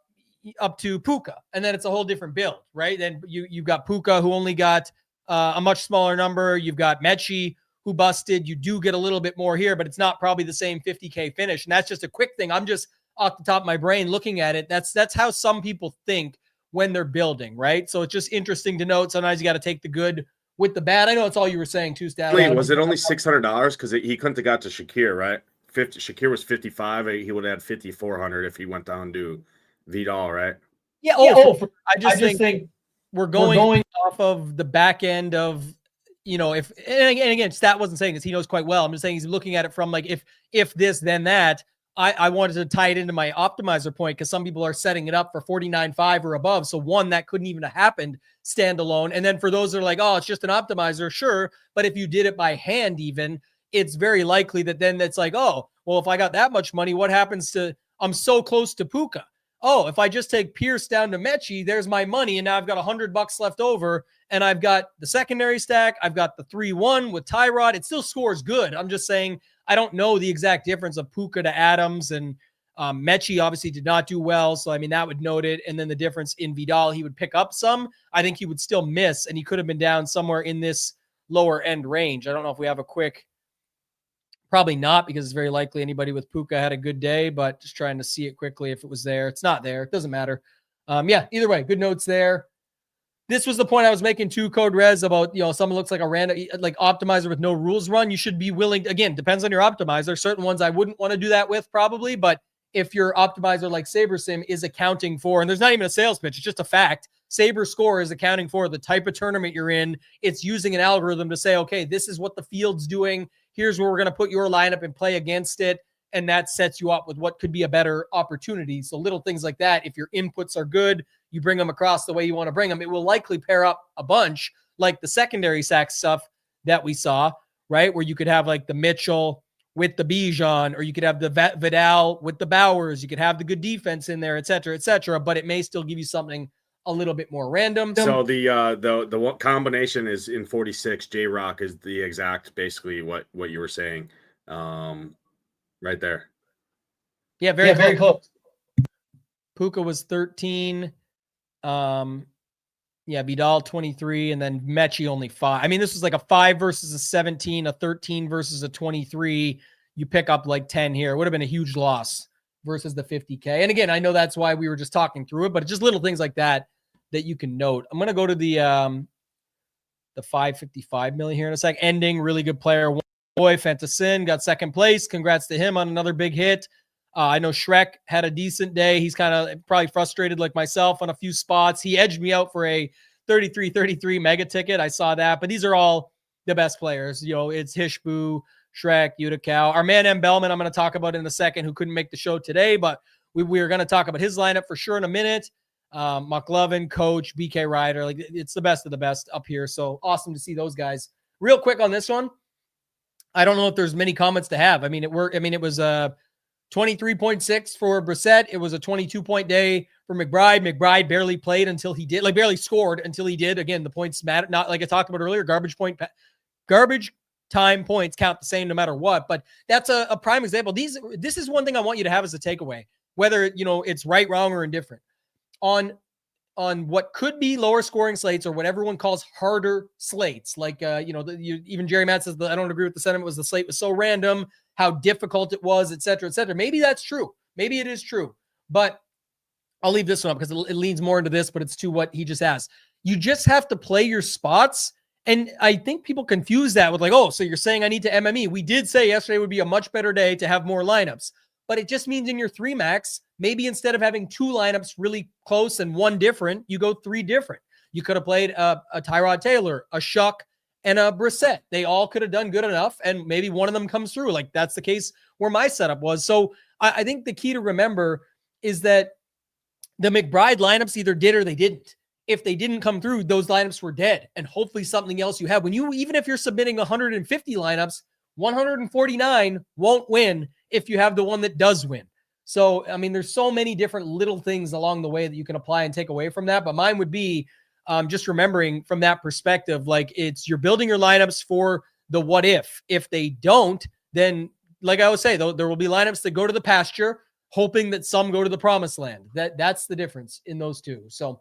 Speaker 1: and then it's a whole different build, right? Then you've got Puka who only got a much smaller number. You've got Mechie who busted. You do get a little bit more here, but it's not probably the same 50K finish. And that's just a quick thing. I'm just off the top of my brain looking at it. That's how some people think when they're building, right? So it's just interesting to note. Sometimes you got to take the good with the bad. I know it's all you were saying too, Stat.
Speaker 2: Was it only $600 because he couldn't have got to Shakir, right? Shakir was 55. He would have had 5,400 if he went down to Vidal, right?
Speaker 1: Yeah. I just think we're going off of the back end of, if and again, Stat wasn't saying this. He knows quite well. I'm just saying he's looking at it from like if this then that. I wanted to tie it into my optimizer point because some people are setting it up for 49.5 or above. So one, that couldn't even have happened standalone. And then for those that are like, oh, it's just an optimizer, sure. But if you did it by hand even, it's very likely that then it's like, oh, well, if I got that much money, what happens to, I'm so close to Puka. oh, if I just take Pierce down to Mechie, there's my money. And now I've got $100 left over. And I've got the secondary stack. I've got the 3-1 with Tyrod. It still scores good. I'm just saying, I don't know the exact difference of Puka to Adams, and Mechie obviously did not do well. So, I mean, that would note it. And then the difference in Vidal, he would pick up some. I think he would still miss, and he could have been down somewhere in this lower end range. I don't know if we have a quick, probably not, because it's very likely anybody with Puka had a good day, but just trying to see it quickly if it was there. It's not there. It doesn't matter. Yeah, either way, good notes there. This was the point I was making too, Code Res, about, someone looks like a random, like optimizer with no rules run. You should be willing, again, depends on your optimizer. Certain ones I wouldn't want to do that with probably, but if your optimizer like SaberSim is accounting for, and there's not even a sales pitch, it's just a fact, Saber Score is accounting for the type of tournament you're in. It's using an algorithm to say, okay, this is what the field's doing. Here's where we're going to put your lineup and play against it. And that sets you up with what could be a better opportunity. So little things like that, if your inputs are good, you bring them across the way you want to bring them, it will likely pair up a bunch, like the secondary sack stuff that we saw, right? Where you could have like the Mitchell with the Bijan, or you could have the Vidal with the Bowers. You could have the good defense in there, et cetera, but it may still give you something a little bit more random.
Speaker 2: So the combination is in 46. J-Rock is the exact, basically what you were saying, right there.
Speaker 1: Yeah, very close. Puka was 13. Vidal 23, and then Mechie only 5. I mean, this was like a 5 versus a 17, a 13 versus a 23. You pick up like 10 here. It would have been a huge loss versus the 50K. And again, I know that's why we were just talking through it, but just little things like that you can note. I'm going to go to the 555 million here in a sec. Ending, really good player. Boy, Fantasin got second place. Congrats to him on another big hit. I know Shrek had a decent day. He's kind of probably frustrated like myself on a few spots. He edged me out for a 33-33 mega ticket. I saw that, but these are all the best players. It's Hishbu, Shrek, Utica. Our man M. Belman, I'm going to talk about in a second, who couldn't make the show today, but we are going to talk about his lineup for sure in a minute. McLovin, Coach, BK Ryder, like it's the best of the best up here. So awesome to see those guys. Real quick on this one, I don't know if there's many comments to have. I mean, it worked. I mean, it was 23.6 for Brissett. It was a 22-point day for McBride. McBride barely played until he did, barely scored until he did. Again, the points matter. Not like I talked about earlier, garbage time points count the same no matter what. But that's a prime example. This is one thing I want you to have as a takeaway, whether it's right, wrong, or indifferent. On what could be lower scoring slates, or what everyone calls harder slates. Like, even Jerry Matt says, I don't agree with the sentiment, was the slate was so random, how difficult it was, et cetera, et cetera. Maybe that's true. Maybe it is true, but I'll leave this one up because it leans more into this, but it's to what he just asked. You just have to play your spots. And I think people confuse that with like, oh, so you're saying I need to MME. We did say yesterday would be a much better day to have more lineups, but it just means in your 3 max, maybe instead of having 2 lineups really close and 1 different, you go 3 different. You could have played a Tyrod Taylor, a Shuck, and a Brissett. They all could have done good enough, and maybe one of them comes through. Like that's the case where my setup was. So I think the key to remember is that the McBride lineups either did or they didn't. If they didn't come through, those lineups were dead. And hopefully something else you have. Even if you're submitting 150 lineups, 149 won't win if you have the one that does win. So, I mean, there's so many different little things along the way that you can apply and take away from that. But mine would be just remembering from that perspective, like you're building your lineups for the what if. If they don't, then like I would say, though, there will be lineups that go to the pasture, hoping that some go to the promised land. That's the difference in those two. So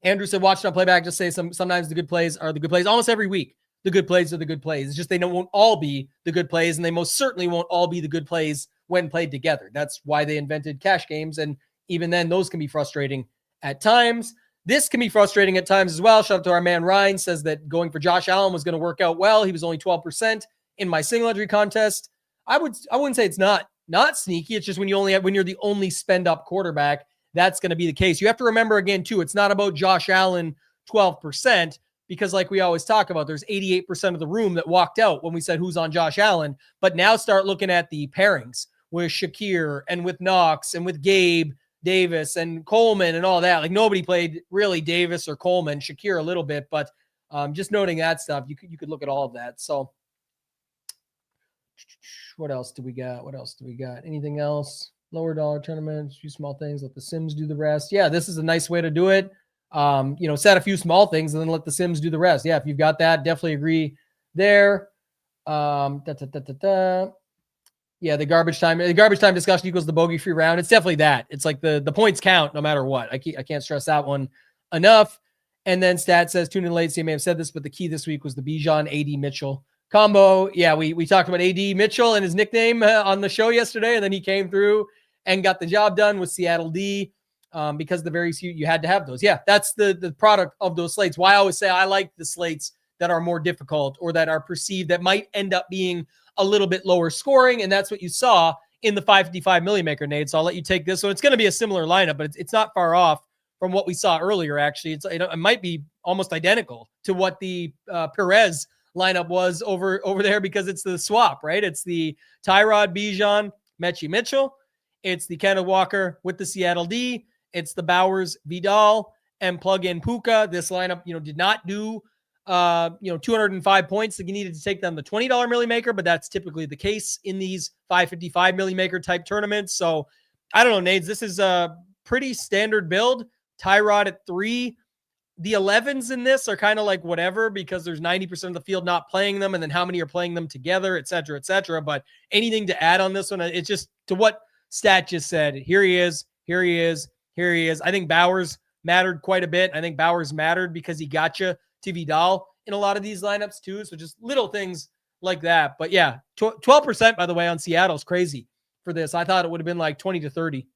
Speaker 1: Andrew said, watch it on playback. Just say sometimes the good plays are the good plays. Almost every week, the good plays are the good plays. It's just they won't all be the good plays, and they most certainly won't all be the good plays when played together. That's why they invented cash games, and even then, those can be frustrating at times. This can be frustrating at times as well. Shout out to our man Ryan, says that going for Josh Allen was going to work out well. He was only 12% in my single entry contest. I wouldn't say it's not sneaky. It's just when you're the only spend up quarterback, that's going to be the case. You have to remember again too, it's not about Josh Allen 12%, because like we always talk about, there's 88% of the room that walked out when we said who's on Josh Allen. But now start looking at the pairings with Shakir and with Knox and with Gabe Davis and Coleman and all that. Like nobody played really Davis or Coleman, Shakir a little bit, but just noting that stuff, you could look at all of that. So what else do we got? Anything else? Lower dollar tournaments, a few small things, let the Sims do the rest. Yeah, this is a nice way to do it. Set a few small things and then let the Sims do the rest. Yeah, if you've got that, definitely agree there. Yeah, the garbage time discussion equals the bogey free round. It's definitely that. It's like the points count no matter what. I can't stress that one enough. And then Stat says, tune in late. So you may have said this, but the key this week was the Bijan AD Mitchell combo. Yeah, we talked about AD Mitchell and his nickname on the show yesterday, and then he came through and got the job done with Seattle D because the very few you had to have those. Yeah, that's the product of those slates. Why I always say I like the slates that are more difficult or that are perceived that might end up being a little bit lower scoring, and that's what you saw in the 555 milli maker, Nate. So I'll let you take this one. It's going to be a similar lineup, but it's not far off from what we saw earlier. Actually, it might be almost identical to what the Perez lineup was over there because it's the swap, right? It's the Tyrod Bijan, Mechie Mitchell. It's the Kenneth Walker with the Seattle D. It's the Bowers Vidal and plug in Puka. This lineup, did not do 205 points. That you needed to take down the $20 milli maker, but that's typically the case in these 555 milli maker type tournaments. So I don't know, Nades, this is a pretty standard build. Tyrod at 3. The 11s in this are kind of like whatever, because there's 90% of the field not playing them. And then how many are playing them together, et cetera, et cetera. But anything to add on this one? It's just to what Stat just said. Here he is. I think Bowers mattered quite a bit. I think Bowers mattered because he got you to Vidal in a lot of these lineups too. So just little things like that. But yeah, 12%, by the way, on Seattle is crazy for this. I thought it would have been like 20 to 30.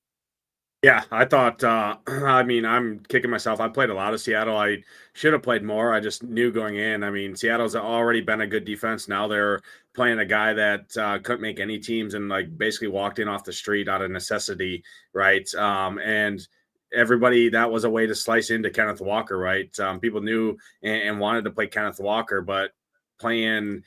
Speaker 2: Yeah, I thought, I'm kicking myself. I played a lot of Seattle. I should have played more. I just knew going in. I mean, Seattle's already been a good defense. Now they're playing a guy that couldn't make any teams and like basically walked in off the street out of necessity, right? And everybody, that was a way to slice into Kenneth Walker, right? People knew and wanted to play Kenneth Walker, but playing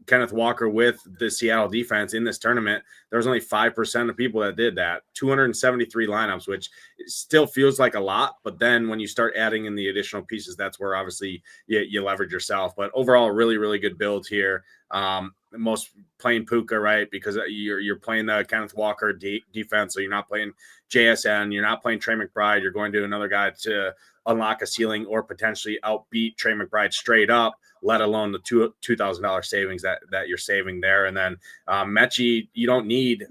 Speaker 2: Kenneth Walker with the Seattle defense in this tournament, there was only 5% of people that did that. 273 lineups, which still feels like a lot, but then when you start adding in the additional pieces, that's where obviously you leverage yourself. But overall, really, really good build here. Most playing Puka, right? Because you're playing the Kenneth Walker defense, so you're not playing JSN, you're not playing Trey McBride, you're going to another guy to unlock a ceiling or potentially outbeat Trey McBride straight up, let alone the $2,000 savings that you're saving there. And then Mechie, you don't need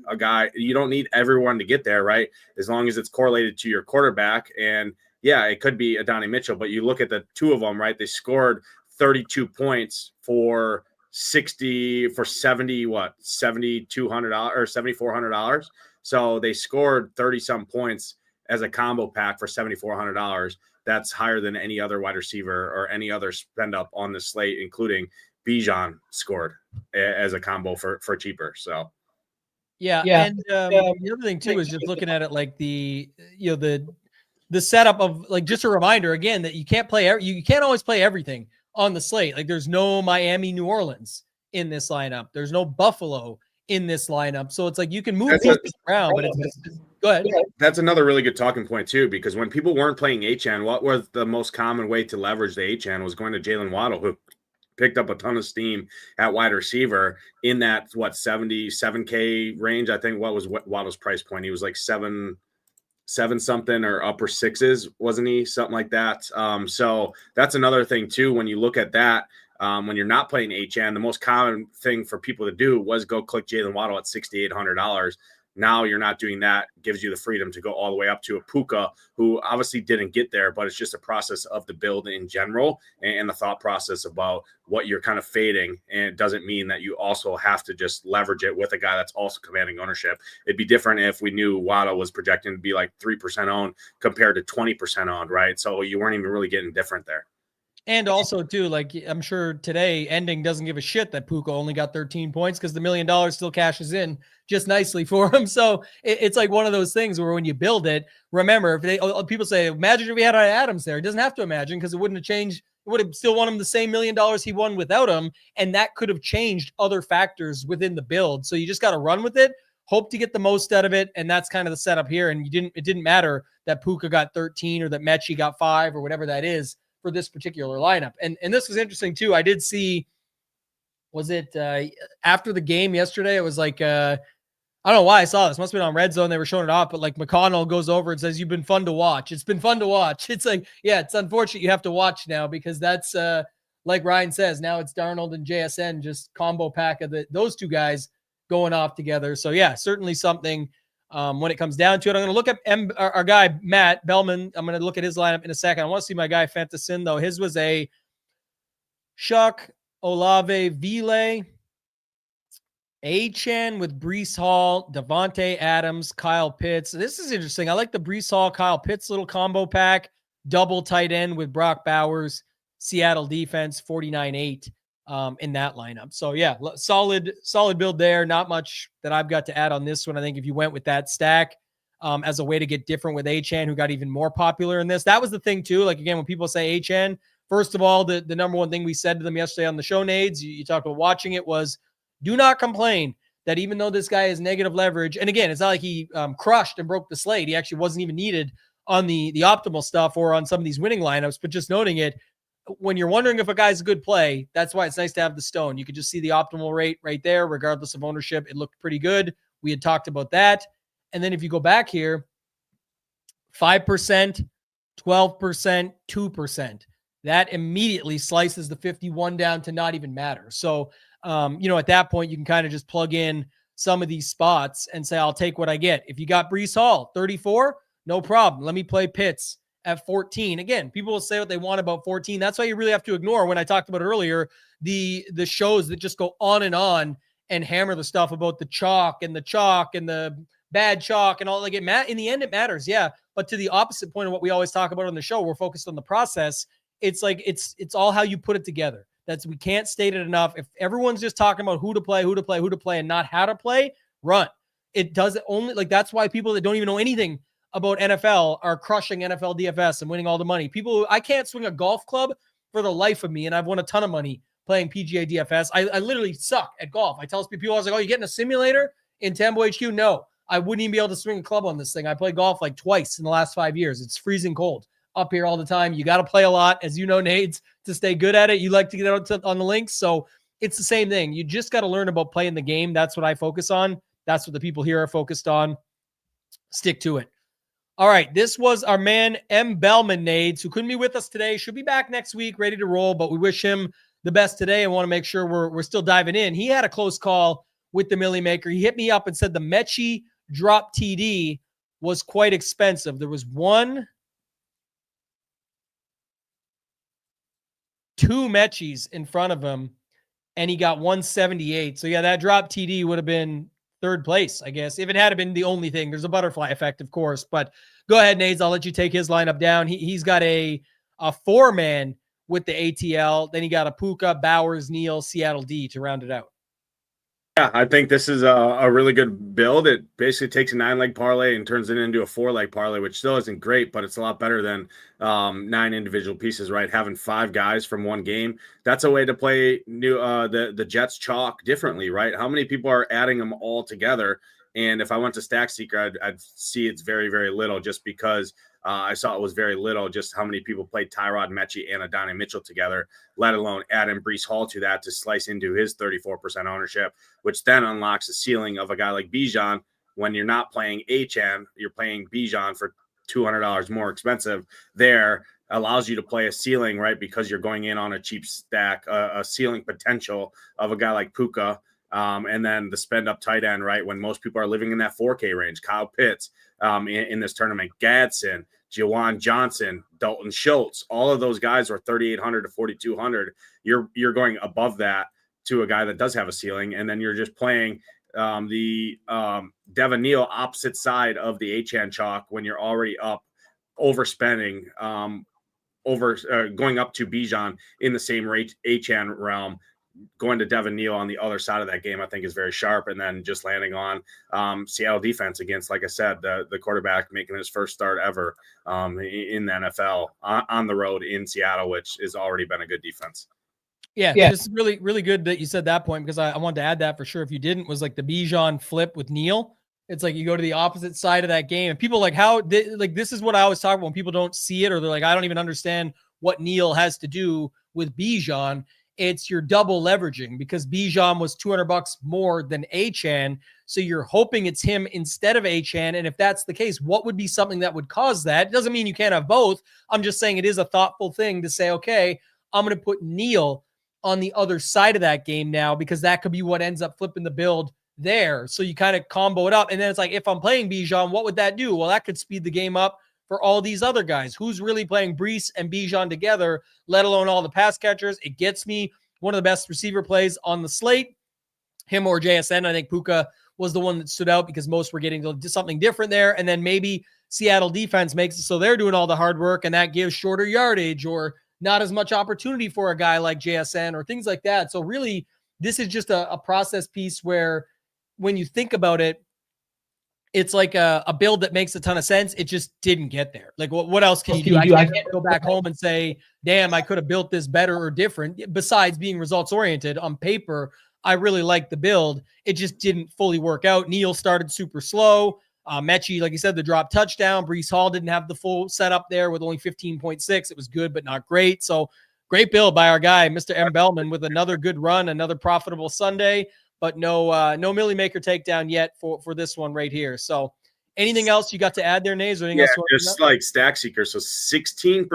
Speaker 2: everyone to get there, right? As long as it's correlated to your quarterback. And yeah, it could be Adonai Mitchell, but you look at the two of them, right? They scored 32 points for $7,200 or $7,400. So they scored 30 some points as a combo pack for $7,400. That's higher than any other wide receiver or any other spend up on the slate, including Bijan scored as a combo for cheaper. So,
Speaker 1: yeah. And the other thing too is just looking at it like the setup of like, just a reminder again that you can't always play everything on the slate. Like there's no Miami, New Orleans in this lineup. There's no Buffalo in this lineup. So it's like you can move pieces around, but it's just, go ahead.
Speaker 2: That's another really good talking point too, because when people weren't playing HN, what was the most common way to leverage the HN was going to Jalen Waddle, who picked up a ton of steam at wide receiver in that 77K range. I think what was Waddle's price point? He was like seven something or upper sixes, wasn't he? Something like that. So that's another thing too. When you look at that, when you're not playing HN, the most common thing for people to do was go click Jalen Waddle at $6,800. Now you're not doing that. It gives you the freedom to go all the way up to a Puka, who obviously didn't get there, but it's just a process of the build in general and the thought process about what you're kind of fading. And it doesn't mean that you also have to just leverage it with a guy that's also commanding ownership. It'd be different if we knew Waddle was projecting to be like 3% owned compared to 20% owned, right? So you weren't even really getting different there.
Speaker 1: And also, too, like I'm sure today, Ending doesn't give a shit that Puka only got 13 points because the $1 million still cashes in just nicely for him. So it's like one of those things where when you build it, remember, people say, imagine if we had Adams there. It doesn't have to imagine because it wouldn't have changed. It would have still won him the same $1 million he won without him. And that could have changed other factors within the build. So you just got to run with it, hope to get the most out of it. And that's kind of the setup here. And it didn't matter that Puka got 13 or that Mechie got 5 or whatever that is for this particular lineup. And this was interesting too. I did see, was it after the game yesterday? It was like, I I don't know why I saw this. Must have been on Red Zone. They were showing it off, but like McConnell goes over and says, "You've been fun to watch. It's been fun to watch." It's like, yeah, it's unfortunate you have to watch now because that's like Ryan says, now it's Darnold and JSN, just combo pack of those two guys going off together. So yeah, certainly something when it comes down to it. I'm going to look at our guy, Matt Belman. I'm going to look at his lineup in a second. I want to see my guy, Fantasin, though. His was a Chuck, Olave, Vile, Achane with Breece Hall, Devontae Adams, Kyle Pitts. This is interesting. I like the Breece Hall, Kyle Pitts little combo pack, double tight end with Brock Bowers, Seattle defense, 49-8 in that lineup. So yeah, solid build there. Not much that I've got to add on this one. I think if you went with that stack as a way to get different with Achane, who got even more popular in this, that was the thing too. Like again, when people say Achane, first of all, the number one thing we said to them yesterday on the show, Nades, you talked about watching it, was do not complain that even though this guy has negative leverage, and again, it's not like he crushed and broke the slate. He actually wasn't even needed on the optimal stuff or on some of these winning lineups, but just noting it, when you're wondering if a guy's a good play, that's why it's nice to have the stone. You could just see the optimal rate right there, regardless of ownership. It looked pretty good. We had talked about that. And then if you go back here, 5%, 12%, 2%, that immediately slices the 51 down to not even matter. So, at that point, you can kind of just plug in some of these spots and say, I'll take what I get. If you got Breece Hall, 34, no problem. Let me play Pitts at 14. Again, people will say what they want about 14. That's why you really have to ignore, when I talked about earlier, the shows that just go on and hammer the stuff about the chalk and the bad chalk and all. Like in the end, it matters. Yeah. But to the opposite point of what we always talk about on the show, we're focused on the process. It's like, it's all how you put it together. We can't state it enough. If everyone's just talking about who to play, and not how to play, run. It does only, like, that's why people that don't even know anything about NFL are crushing NFL DFS and winning all the money. I can't swing a golf club for the life of me, and I've won a ton of money playing PGA DFS. I literally suck at golf. I tell people, I was like, oh, you getting a simulator in Tambo HQ? No, I wouldn't even be able to swing a club on this thing. I played golf like twice in the last 5 years. It's freezing cold up here all the time. You got to play a lot, as you know, Nades, to stay good at it. You like to get out on the links. So it's the same thing. You just got to learn about playing the game. That's what I focus on. That's what the people here are focused on. Stick to it. All right. This was our man, M. Belman, Nades, who couldn't be with us today. Should be back next week, ready to roll, but we wish him the best today and want to make sure we're still diving in. He had a close call with the Millie Maker. He hit me up and said the Mechie drop TD was quite expensive. There was two Mechies in front of him, and he got 178. So yeah, that drop TD would have been third place, I guess, if it had been the only thing. There's a butterfly effect, of course, but go ahead, Nades. I'll let you take his lineup down. He's got a 4-man with the ATL. Then he got a Puka, Bowers, Neal, Seattle D to round it out.
Speaker 2: Yeah, I think this is a really good build. It basically takes a 9-leg parlay and turns it into a 4-leg parlay, which still isn't great, but it's a lot better than 9 individual pieces, right? Having 5 guys from one game. That's a way to play the Jets chalk differently, right? How many people are adding them all together? And if I went to Stack Seeker, I'd see it's very, very little, just because I saw it was very little, just how many people played Tyrod Mechie and Adonai Mitchell together, let alone add in Breece Hall to that to slice into his 34% ownership, which then unlocks the ceiling of a guy like Bijan. When you're not playing Achane, you're playing Bijan for $200 more expensive. There allows you to play a ceiling, right? Because you're going in on a cheap stack, a ceiling potential of a guy like Puka. And then the spend up tight end, right? When most people are living in that 4K range, Kyle Pitts in this tournament, Gadsden, Jawan Johnson, Dalton Schultz, all of those guys are 3,800 to 4,200. You're going above that to a guy that does have a ceiling. And then you're just playing the Devin Neal opposite side of the Achane chalk when you're already up, overspending, going up to Bijan in the same Achane realm. Going to Devin Neal on the other side of that game, I think, is very sharp. And then just landing on Seattle defense against, like I said, the quarterback making his first start ever in the NFL on the road in Seattle, which has already been a good defense.
Speaker 1: Yeah, this is really, really good that you said that point, because I wanted to add that for sure. If you didn't, was like the Bijan flip with Neal. It's like you go to the opposite side of that game, and people like this is what I always talk about when people don't see it, or they're like, I don't even understand what Neal has to do with Bijan. it's you're double leveraging because Bijan was $200 more than Achane. So you're hoping it's him instead of Achane. And if that's the case, what would be something that would cause that? It doesn't mean you can't have both. I'm just saying it is a thoughtful thing to say, okay, I'm going to put Neal on the other side of that game now because that could be what ends up flipping the build there. So you kind of combo it up. And then it's like, if I'm playing Bijan, what would that do? Well, that could speed the game up for all these other guys. Who's really playing Breece and Bijan together, let alone all the pass catchers? It gets me one of the best receiver plays on the slate, him or JSN. I think Puka was the one that stood out because most were getting to something different there. And then maybe Seattle defense makes it so they're doing all the hard work, and that gives shorter yardage or not as much opportunity for a guy like JSN or things like that. So really, this is just a process piece where when you think about it, it's like a build that makes a ton of sense. It just didn't get there. Like, what else can you do? I can't go back home and say, damn, I could have built this better or different. Besides being results oriented on paper, I really like the build. It just didn't fully work out. Neal started super slow. Mechie, like you said, the drop touchdown. Breece Hall didn't have the full setup there with only 15.6. It was good, but not great. So great build by our guy, Mr. M. Belman, with another good run, another profitable Sunday. But no Millie Maker takedown yet for this one right here. So anything else you got to add there, Nays? Or anything else
Speaker 2: just like Stack Seeker. So 16%,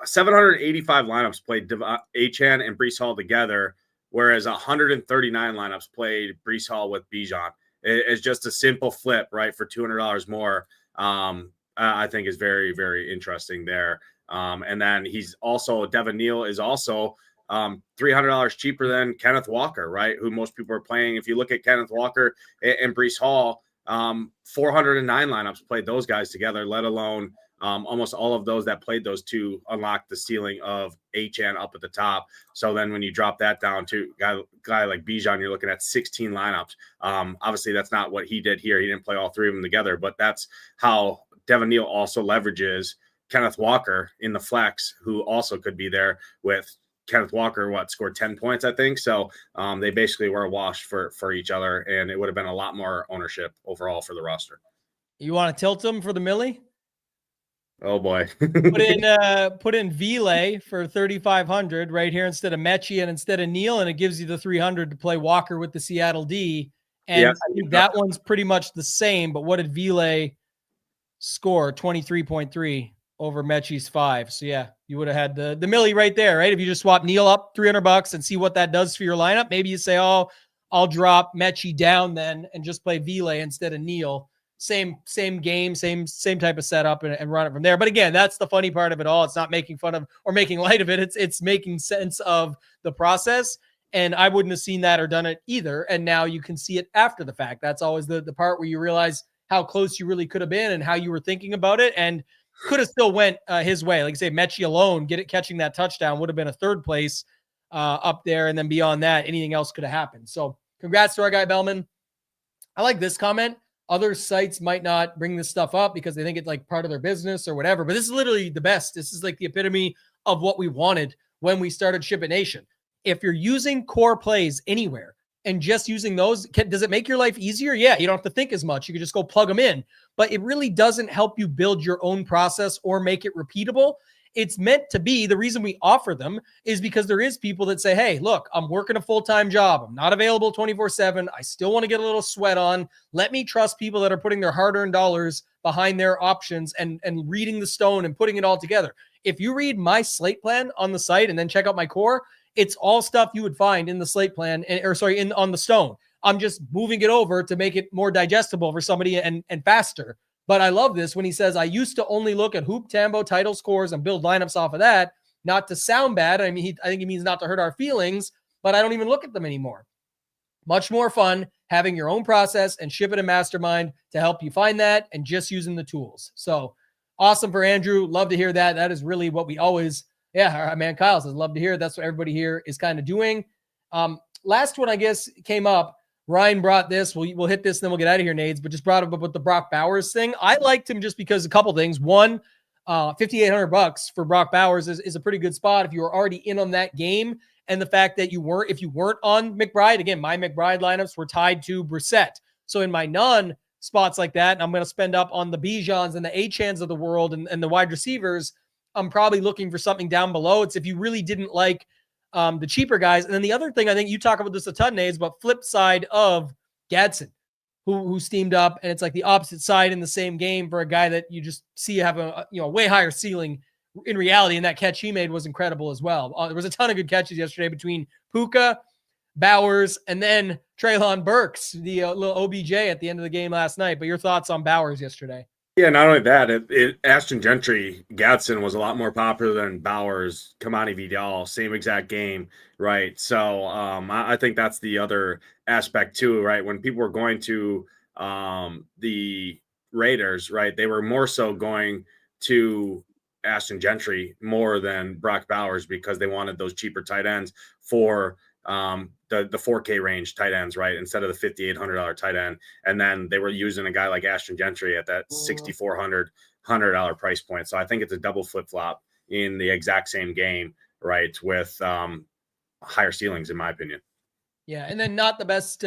Speaker 2: 785 lineups played Achane and Breece Hall together, whereas 139 lineups played Breece Hall with Bijan. It's just a simple flip, right, for $200 more. I think is very, very interesting there. And then he's also, Devin Neal is also $300 cheaper than Kenneth Walker, right? Who most people are playing. If you look at Kenneth Walker and Breece Hall, 409 lineups played those guys together, let alone almost all of those that played those two unlocked the ceiling of Achane up at the top. So then when you drop that down to a guy like Bijan, you're looking at 16 lineups. Obviously, that's not what he did here. He didn't play all three of them together, but that's how Devin Neal also leverages Kenneth Walker in the flex, who also could be there with Kenneth Walker, scored 10 points, I think. So they basically were a wash for each other, and it would have been a lot more ownership overall for the roster.
Speaker 1: You want to tilt them for the Millie?
Speaker 2: Oh boy.
Speaker 1: put in Vile for 3,500 right here instead of Mechie and instead of Neal, and it gives you the 300 to play Walker with the Seattle D. And I think that one's pretty much the same, but what did Vile score? 23.3 over Mechie's 5. So yeah, you would have had the Millie right there, right? If you just swap Neal up $300 and see what that does for your lineup, maybe you say, oh, I'll drop Mechie down then and just play Vile instead of Neal. Same game, same type of setup and run it from there. But again, that's the funny part of it all. It's not making fun of or making light of it. It's making sense of the process. And I wouldn't have seen that or done it either. And now you can see it after the fact. That's always the part where you realize how close you really could have been and how you were thinking about it. And could have still went his way. Like I say, Mechie alone, catching that touchdown would have been a third place up there. And then beyond that, anything else could have happened. So congrats to our guy, Belman. I like this comment. Other sites might not bring this stuff up because they think it's like part of their business or whatever, but this is literally the best. This is like the epitome of what we wanted when we started Ship It Nation. If you're using core plays anywhere and just using those, does it make your life easier? Yeah, you don't have to think as much. You can just go plug them in, but it really doesn't help you build your own process or make it repeatable. It's meant to be. The reason we offer them is because there is people that say, hey, look, I'm working a full-time job. I'm not available 24/7. I still want to get a little sweat on. Let me trust people that are putting their hard-earned dollars behind their options and reading the stone and putting it all together. If you read my Slate plan on the site and then check out my core, it's all stuff you would find in the Slate plan on the stone. I'm just moving it over to make it more digestible for somebody and faster. But I love this when he says, I used to only look at Hoop, Tambo, title scores, and build lineups off of that. Not to sound bad. I mean, I think he means not to hurt our feelings, but I don't even look at them anymore. Much more fun having your own process and Ship It in Mastermind to help you find that and just using the tools. So awesome for Andrew. Love to hear that. That is really what we always, our man Kyle says, love to hear. That's what everybody here is kind of doing. Last one, I guess, came up. Ryan brought this. We'll hit this, and then we'll get out of here, Nades, but just brought up with the Brock Bowers thing. I liked him just because a couple things. One, $5,800 for Brock Bowers is a pretty good spot if you were already in on that game. And the fact that if you weren't on McBride, again, my McBride lineups were tied to Brissett. So in my non-spots like that, I'm going to spend up on the Bijans and the Achans of the world and the wide receivers. I'm probably looking for something down below. It's if you really didn't like the cheaper guys. And then the other thing, I think you talk about this a ton, Nades, but flip side of Gadsden, who steamed up, and it's like the opposite side in the same game for a guy that you just see have a way higher ceiling in reality. And that catch he made was incredible as well. There was a ton of good catches yesterday between Puka, Bowers, and then Treylon Burks, the little OBJ at the end of the game last night. But your thoughts on Bowers yesterday?
Speaker 2: Yeah, not only that, Ashton Gentry, Gadsden was a lot more popular than Bowers, Kamani Vidal, same exact game, right? So I think that's the other aspect too, right? When people were going to the Raiders, right, they were more so going to Ashton Gentry more than Brock Bowers because they wanted those cheaper tight ends for the 4K range tight ends, right? Instead of the $5,800 tight end. And then they were using a guy like Ashton Gentry at that $6,400 price point. So I think it's a double flip flop in the exact same game, right? With higher ceilings, in my opinion.
Speaker 1: Yeah. And then not the best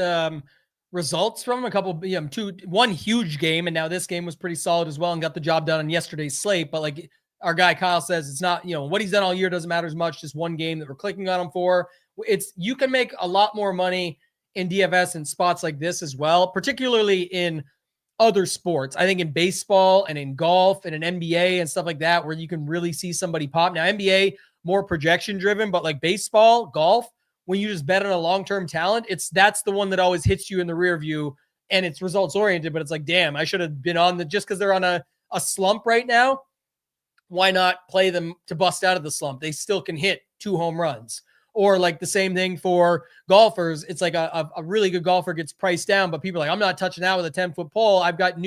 Speaker 1: results from a couple, one huge game. And now this game was pretty solid as well and got the job done on yesterday's slate. But like our guy Kyle says, it's not, what he's done all year doesn't matter as much. Just one game that we're clicking on him for. You can make a lot more money in DFS in spots like this as well, particularly in other sports. I think in baseball and in golf and in NBA and stuff like that, where you can really see somebody pop. Now, NBA, more projection driven, but like baseball, golf, when you just bet on a long-term talent, that's the one that always hits you in the rear view and it's results oriented, but it's like, damn, I should have been on just because they're on a slump right now. Why not play them to bust out of the slump? They still can hit 2 home runs. Or like the same thing for golfers. It's like a really good golfer gets priced down, but people are like, I'm not touching that with a 10-foot pole. I've got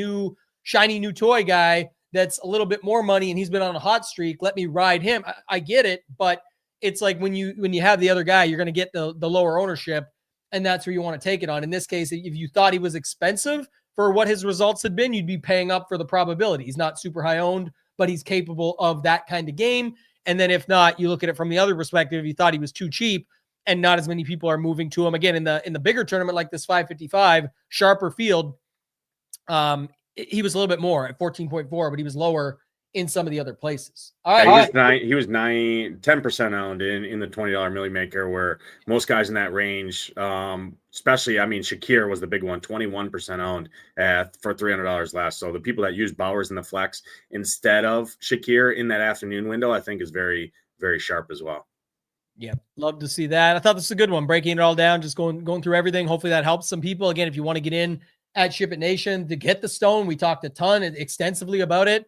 Speaker 1: shiny new toy guy that's a little bit more money and he's been on a hot streak. Let me ride him. I get it, but it's like when you have the other guy, you're going to get the lower ownership, and that's where you want to take it on. In this case, if you thought he was expensive for what his results had been, you'd be paying up for the probability. He's not super high owned, but he's capable of that kind of game. And then if not, you look at it from the other perspective, you thought he was too cheap and not as many people are moving to him. Again, in the bigger tournament like this 555, sharper field, he was a little bit more at 14.4, but he was lower in some of the other places. All right.
Speaker 2: Yeah, he was 10% owned in the $20 Millie Maker, where most guys in that range, especially, Shakir was the big one, 21% owned for $300 less. So the people that use Bowers in the flex instead of Shakir in that afternoon window, I think is very, very sharp as well.
Speaker 1: Yeah, love to see that. I thought this was a good one, breaking it all down, just going through everything. Hopefully that helps some people. Again, if you want to get in at Ship It Nation to get the stone, we talked a ton and extensively about it.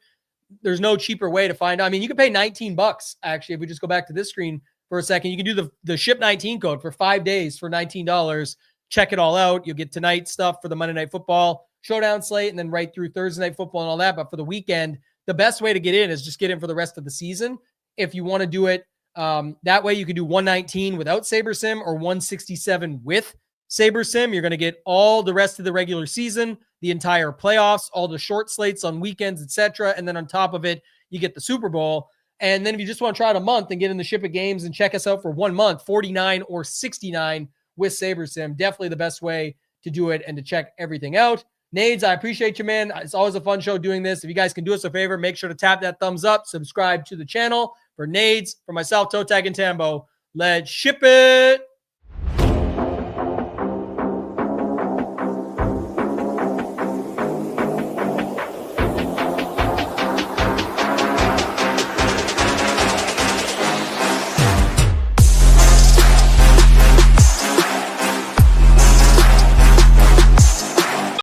Speaker 1: There's no cheaper way to find out. You can pay $19 actually. If we just go back to this screen for a second, you can do the Ship 19 code for 5 days for $19. Check it all out. You'll get tonight's stuff for the Monday Night Football showdown slate and then right through Thursday Night Football and all that. But for the weekend, the best way to get in is just get in for the rest of the season. If you want to do it that way, you can do 119 without SaberSim or 167 with SaberSim. You're going to get all the rest of the regular season, the entire playoffs, all the short slates on weekends, etc. And then on top of it, you get the Super Bowl. And then if you just want to try it a month and get in the Ship It games and check us out for 1 month, 49 or 69 with SaberSim, definitely the best way to do it and to check everything out. Nades, I appreciate you, man. It's always a fun show doing this. If you guys can do us a favor, make sure to tap that thumbs up, subscribe to the channel. For Nades, for myself, ToeTagginTambo, let's ship it.